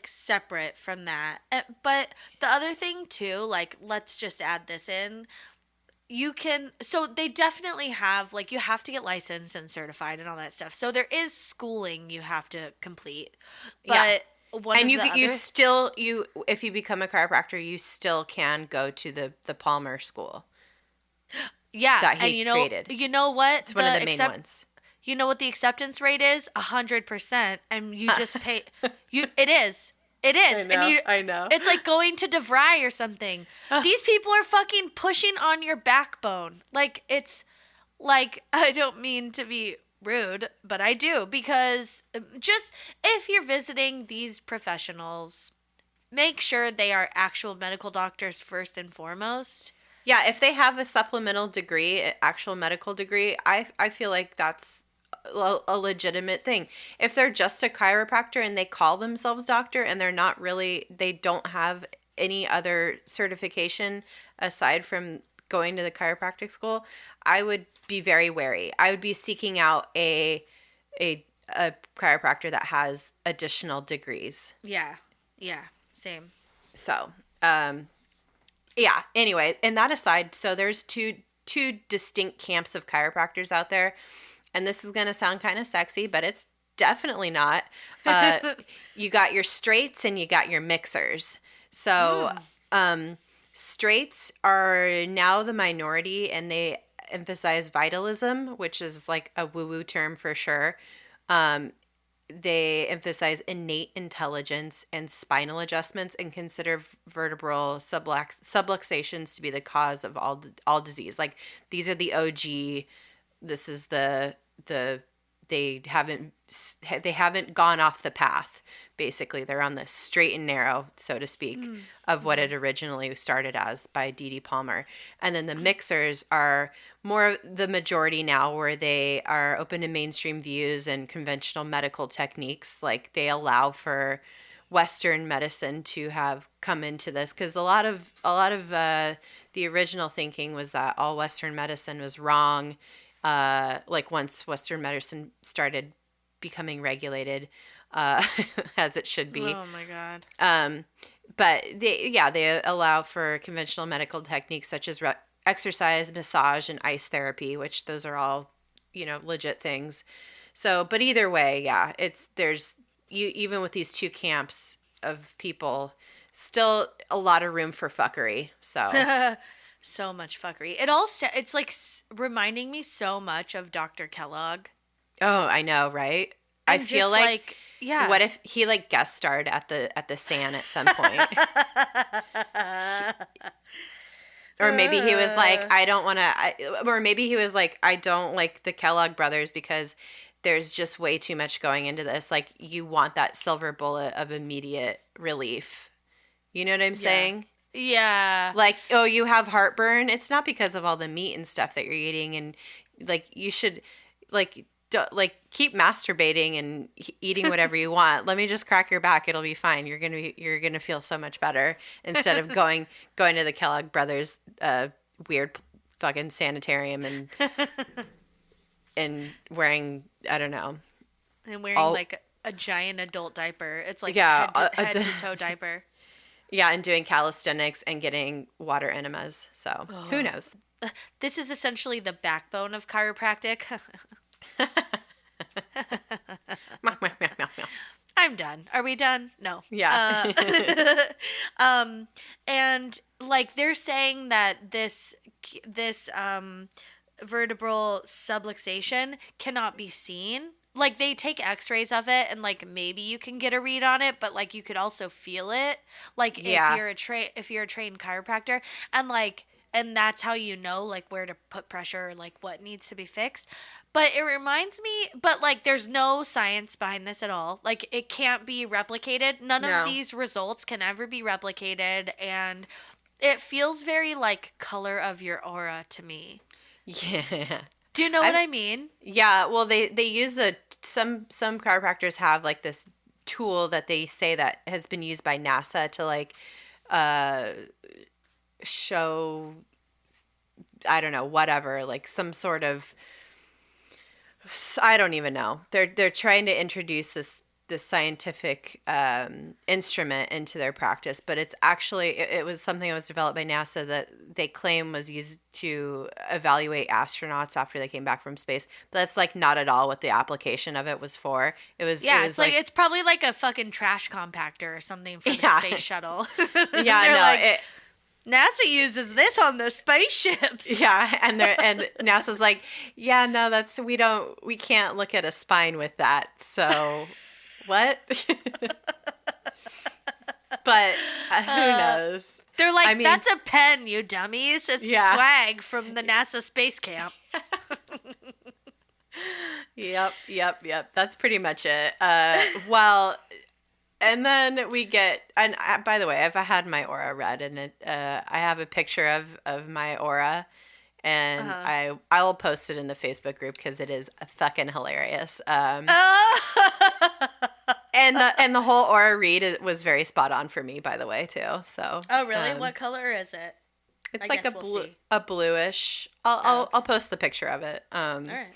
separate from that. But the other thing too, like let's just add this in. So they definitely have, like, you have to get licensed and certified and all that stuff. So there is schooling you have to complete. But if you become a chiropractor, you still can go to the Palmer School. Yeah, that he created. You know what? It's one of the main ones. You know what the acceptance rate is? 100%, and you just pay. It is. It is. I know. It's like going to DeVry or something. These people are fucking pushing on your backbone. Like, it's like, I don't mean to be rude, but I do, because just if you're visiting these professionals, make sure they are actual medical doctors first and foremost. Yeah, if they have a supplemental degree, an actual medical degree, I feel like that's a legitimate thing. If they're just a chiropractor and they call themselves doctor and they don't have any other certification aside from going to the chiropractic school, I would be very wary. I would be seeking out a chiropractor that has additional degrees. Yeah, same. So, yeah, anyway, and that aside, so there's two distinct camps of chiropractors out there. And this is going to sound kind of sexy, but it's definitely not. You got your straights and you got your mixers. So straights are now the minority, and they emphasize vitalism, which is like a woo-woo term for sure. They emphasize innate intelligence and spinal adjustments, and consider vertebral subluxations to be the cause of all disease. Like, these are the OG. This is they haven't gone off the path. Basically, they're on the straight and narrow, so to speak, of what it originally started as by D.D. Palmer. And then the mixers are more the majority now, where they are open to mainstream views and conventional medical techniques. Like, they allow for Western medicine to have come into this, because a lot of the original thinking was that all Western medicine was wrong. Like, once Western medicine started becoming regulated, as it should be. Oh my God. But they allow for conventional medical techniques such as exercise, massage, and ice therapy, which those are all, legit things. So, but either way, yeah, even with these two camps of people, still a lot of room for fuckery. So. So much fuckery. It's like reminding me so much of Dr. Kellogg. Oh, I know, right? I feel like yeah. What if he guest starred at the Stan at some point? Or maybe he was like, I don't want to. Or maybe he was like, I don't like the Kellogg brothers because there's just way too much going into this. Like, you want that silver bullet of immediate relief. You know what I'm saying? Yeah. Like, oh, you have heartburn? It's not because of all the meat and stuff that you're eating, and you should keep masturbating and eating whatever you want. Let me just crack your back. It'll be fine. You're gonna feel so much better, instead of going to the Kellogg brothers weird fucking sanitarium and wearing, I don't know. And wearing a giant adult diaper. It's like head to toe diaper. Yeah, and doing calisthenics and getting water enemas. So, who knows? This is essentially the backbone of chiropractic. I'm done. Are we done? No. Yeah. And they're saying that this vertebral subluxation cannot be seen. Like, they take x-rays of it, and maybe you can get a read on it, but you could also feel it. Like, yeah. if you're a trained chiropractor, and that's how you know where to put pressure, or what needs to be fixed. But it reminds me, there's no science behind this at all. It can't be replicated. None of these results can ever be replicated, and it feels very color of your aura to me. Yeah. Do you know what I mean? Yeah, well, they use some chiropractors have like this tool that they say that has been used by NASA to like uh show, I don't know, whatever, like some sort of, I don't even know. They're trying to introduce this scientific instrument into their practice, but it's actually it was something that was developed by NASA that they claim was used to evaluate astronauts after they came back from space. But that's like not at all what the application of it was for. It was it's like it's probably like a fucking trash compactor or something for the space shuttle. Yeah, no, like, NASA uses this on the spaceships. Yeah, and NASA's like, yeah, no, we can't look at a spine with that. So, what? But who knows? They're like, I mean, that's a pen, you dummies. It's swag from the NASA space camp. Yep. That's pretty much it. Well. And then we get, and by the way, I've had my aura read, and I have a picture of my aura, and I will post it in the Facebook group because it is fucking hilarious. And the whole aura read was very spot on for me, by the way, too. So. Oh really? What color is it? It's like a bluish. I'll post the picture of it. All right.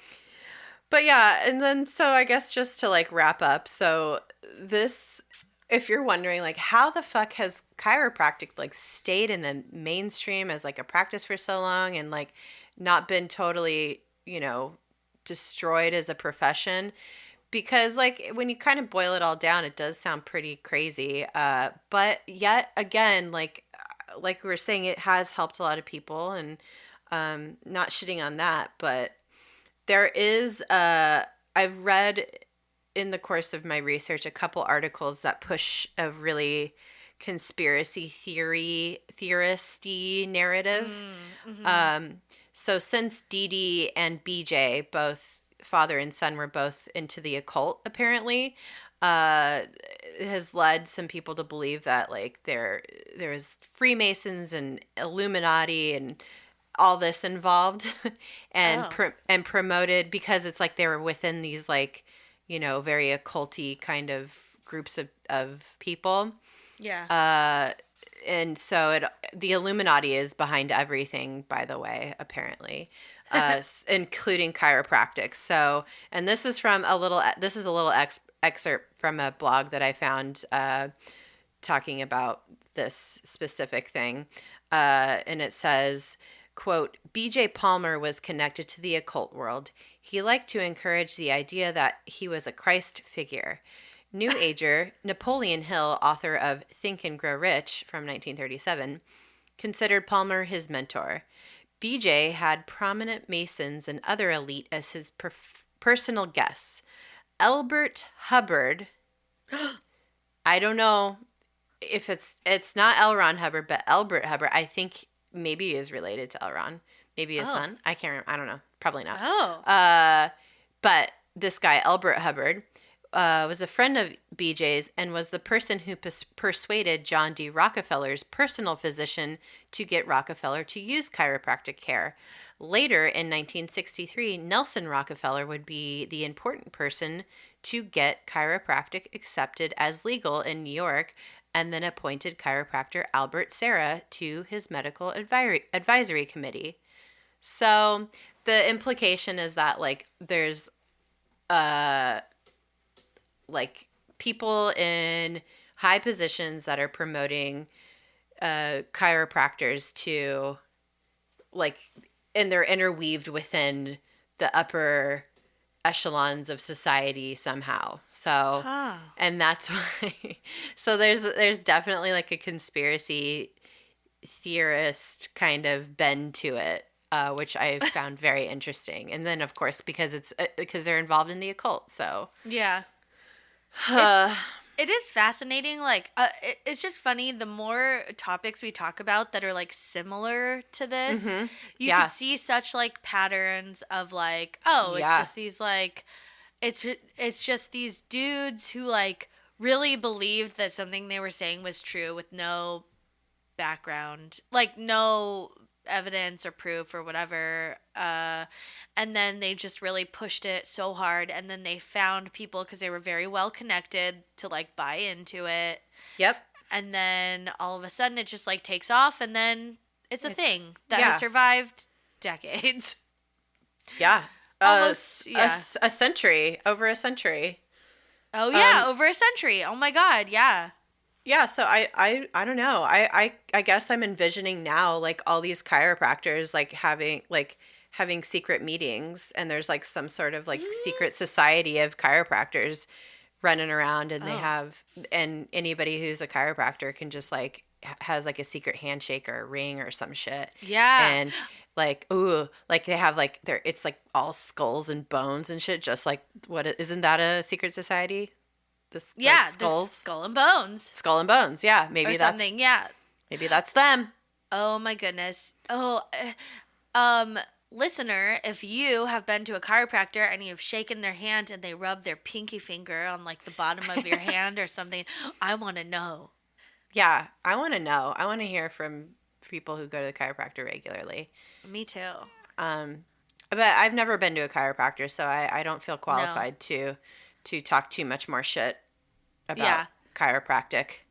But yeah, and then so I guess just to like wrap up, so this, if you're wondering like how the fuck has chiropractic like stayed in the mainstream as like a practice for so long and like not been totally, destroyed as a profession, because like when you kind of boil it all down, it does sound pretty crazy. But yet again, like we were saying, it has helped a lot of people, and not shitting on that, but there is I've read in the course of my research a couple articles that push a really conspiracy theorist-y narrative. Mm-hmm. So since Dee Dee and BJ, both father and son, were both into the occult, apparently, it has led some people to believe that like there was Freemasons and Illuminati and all this involved and and promoted, because it's like they were within these like, very occulty kind of groups of people. Yeah. And so the Illuminati is behind everything, by the way, apparently, including chiropractic. So, and this is a little excerpt from a blog that I found talking about this specific thing. And it says, quote, B.J. Palmer was connected to the occult world. He liked to encourage the idea that he was a Christ figure. New Ager, Napoleon Hill, author of Think and Grow Rich from 1937, considered Palmer his mentor. B.J. had prominent Masons and other elite as his personal guests. Elbert Hubbard, I don't know if it's not L. Ron Hubbard, but Elbert Hubbard, I think maybe is related to L. Ron. Maybe his son. I can't remember. I don't know. Probably not. But this guy, Elbert Hubbard, was a friend of BJ's and was the person who persuaded John D. Rockefeller's personal physician to get Rockefeller to use chiropractic care. Later, in 1963, Nelson Rockefeller would be the important person to get chiropractic accepted as legal in New York, and then appointed chiropractor Albert Serra to his medical advisory committee. So the implication is that like there's like people in high positions that are promoting chiropractors to like, and they're interweaved within the upper echelons of society somehow. So, and that's why, so there's definitely like a conspiracy theorist kind of bend to it, which I found very interesting. And then of course, because they're involved in the occult. So yeah, it is fascinating. Like, it's just funny. The more topics we talk about that are like similar to this, you can see such like patterns of like, it's just these like, it's just these dudes who like really believed that something they were saying was true with no background, like no evidence or proof or whatever. And then they just really pushed it so hard. And then they found people because they were very well connected to like buy into it. Yep. And then all of a sudden it just like takes off, and then it's a thing that has survived decades. Yeah. Almost, a century, over a century. Oh yeah, over a century. Oh my God, yeah. Yeah, so I don't know. I guess I'm envisioning now like all these chiropractors like having secret meetings, and there's like some sort of like secret society of chiropractors running around, and they have, and anybody who's a chiropractor can just like has like a secret handshake or a ring or some shit. Yeah. And like, ooh, like they have like it's like all skulls and bones and shit, just like isn't that a secret society? Yeah, like skulls, skull and bones. Skull and bones. Yeah, maybe or that's something. Yeah. Maybe that's them. Oh my goodness. Oh, listener, if you have been to a chiropractor and you've shaken their hand and they rub their pinky finger on like the bottom of your hand or something, I want to know. Yeah, I want to know. I want to hear from people who go to the chiropractor regularly. Me too. But I've never been to a chiropractor, so I don't feel qualified to talk too much more shit about chiropractic.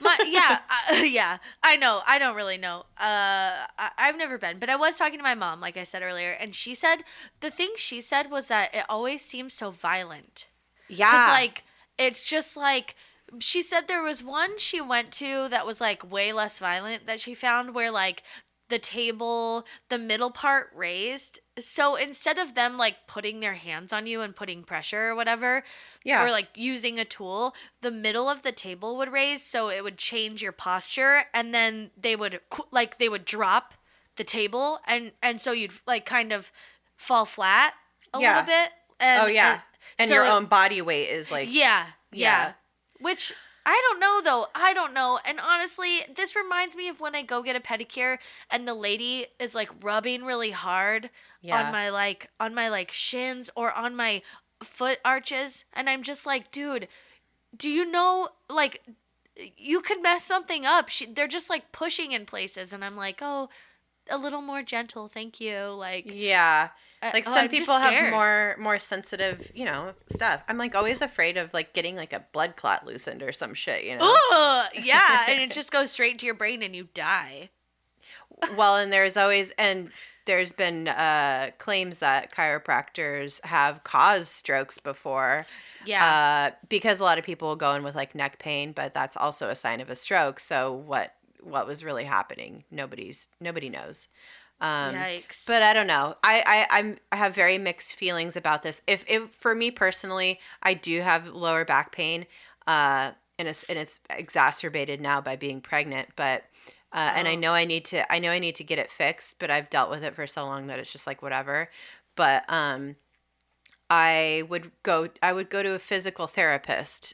I know. I don't really know. I've never been, but I was talking to my mom, like I said earlier, and she said the thing she said was that it always seems so violent. Yeah. 'Cause, like, it's just like, she said there was one she went to that was like way less violent that she found, where like the table, the middle part raised. So instead of them like putting their hands on you and putting pressure or whatever, or like using a tool, the middle of the table would raise, so it would change your posture, and then they would drop the table, and so you'd like kind of fall flat a little bit. And, and so your own body weight is like yeah. Which I don't know though. I don't know. And honestly, this reminds me of when I go get a pedicure and the lady is like rubbing really hard on my like shins or on my foot arches, and I'm just like, dude, do you know, like, you could mess something up. They're just like pushing in places, and I'm like, oh, a little more gentle, thank you. Like, like some people have more sensitive, stuff. I'm like always afraid of like getting like a blood clot loosened or some shit, Oh, yeah, and it just goes straight to your brain and you die. Well, and there's been claims that chiropractors have caused strokes before. Yeah. Because a lot of people go in with like neck pain, but that's also a sign of a stroke. So what was really happening? Nobody knows. Yikes. But I don't know. I have very mixed feelings about this. If for me personally, I do have lower back pain, and it's exacerbated now by being pregnant. But and I know I need to get it fixed. But I've dealt with it for so long that it's just like whatever. But I would go to a physical therapist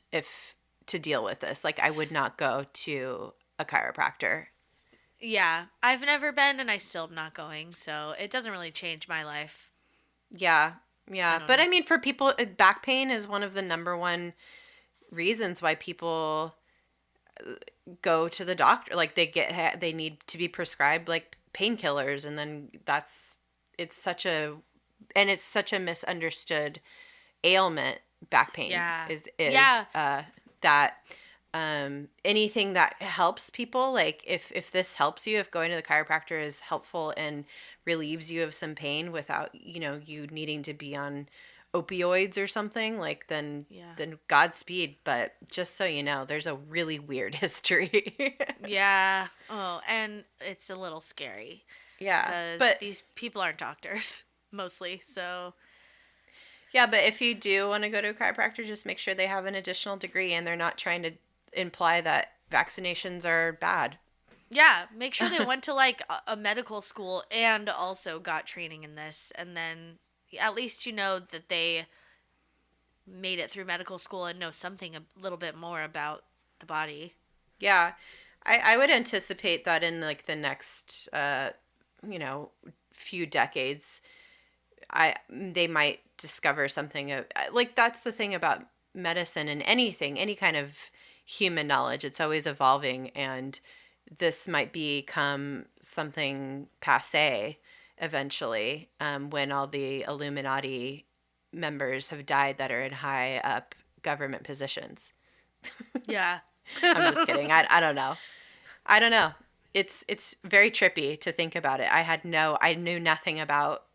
to deal with this. Like I would not go to a chiropractor. Yeah, I've never been, and I still am not going, so it doesn't really change my life. Yeah. But I mean, for people, back pain is one of the number one reasons why people go to the doctor. Like they need to be prescribed like painkillers, and then it's such a misunderstood ailment. Back pain is that. Anything that helps people, like if this helps you, if going to the chiropractor is helpful and relieves you of some pain without, you needing to be on opioids or something, like then Godspeed. But just so you know, there's a really weird history. Yeah. Oh, and it's a little scary. Yeah. But these people aren't doctors mostly, so. Yeah, but if you do want to go to a chiropractor, just make sure they have an additional degree and they're not trying to imply that vaccinations are bad. Yeah, make sure they went to like a medical school and also got training in this, and then at least you know that they made it through medical school and know something a little bit more about the body. Yeah, I would anticipate that in like the next few decades, they might discover something like that's the thing about medicine and any kind of human knowledge. It's always evolving, and this might become something passé eventually, when all the Illuminati members have died that are in high up government positions. Yeah. I'm just kidding. I don't know. I don't know. It's very trippy to think about it. I knew nothing about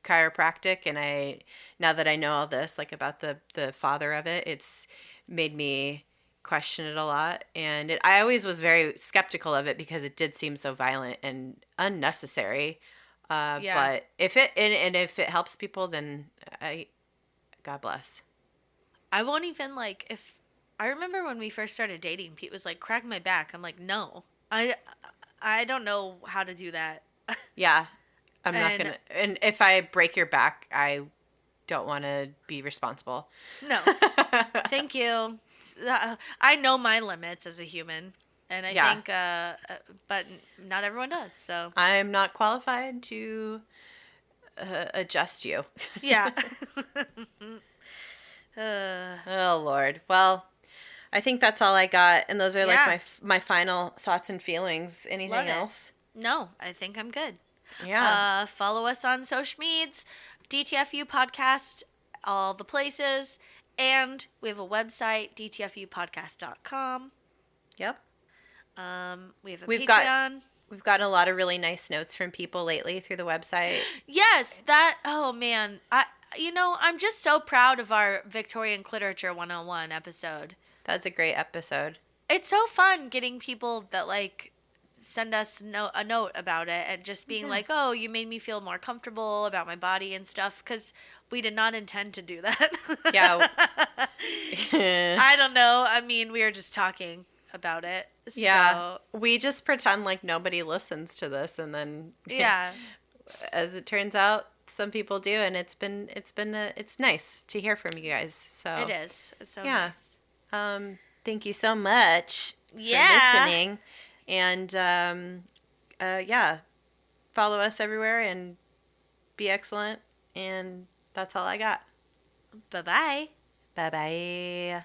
chiropractic, and now that I know all this, like about the father of it, it's made me question it a lot. And I always was very skeptical of it because it did seem so violent and unnecessary. But if if it helps people, then God bless. I won't even if I remember when we first started dating, Pete was like, crack my back. I'm like, no, I don't know how to do that. Yeah. I'm not going to. And if I break your back, I don't want to be responsible. No. Thank you. I know my limits as a human. And I think, but not everyone does. So I'm not qualified to adjust you. Yeah. Oh, Lord. Well, I think that's all I got. And those are like my final thoughts and feelings. Anything else? No, I think I'm good. Yeah. Follow us on social medias, DTFU Podcast, all the places. And we have a website, dtfupodcast.com. Yep. We have a Patreon. We've gotten a lot of really nice notes from people lately through the website. Yes, oh man. I'm just so proud of our Victorian Literature 101 episode. That's a great episode. It's so fun getting people that send us a note about it and just being like, oh, you made me feel more comfortable about my body and stuff, because we did not intend to do that. Yeah. I don't know. I mean, we were just talking about it. Yeah. So. We just pretend like nobody listens to this, and then yeah, as it turns out, some people do, and it's nice to hear from you guys. So it is. It's so nice. Thank you so much for listening. And, follow us everywhere and be excellent. And that's all I got. Bye-bye. Bye-bye.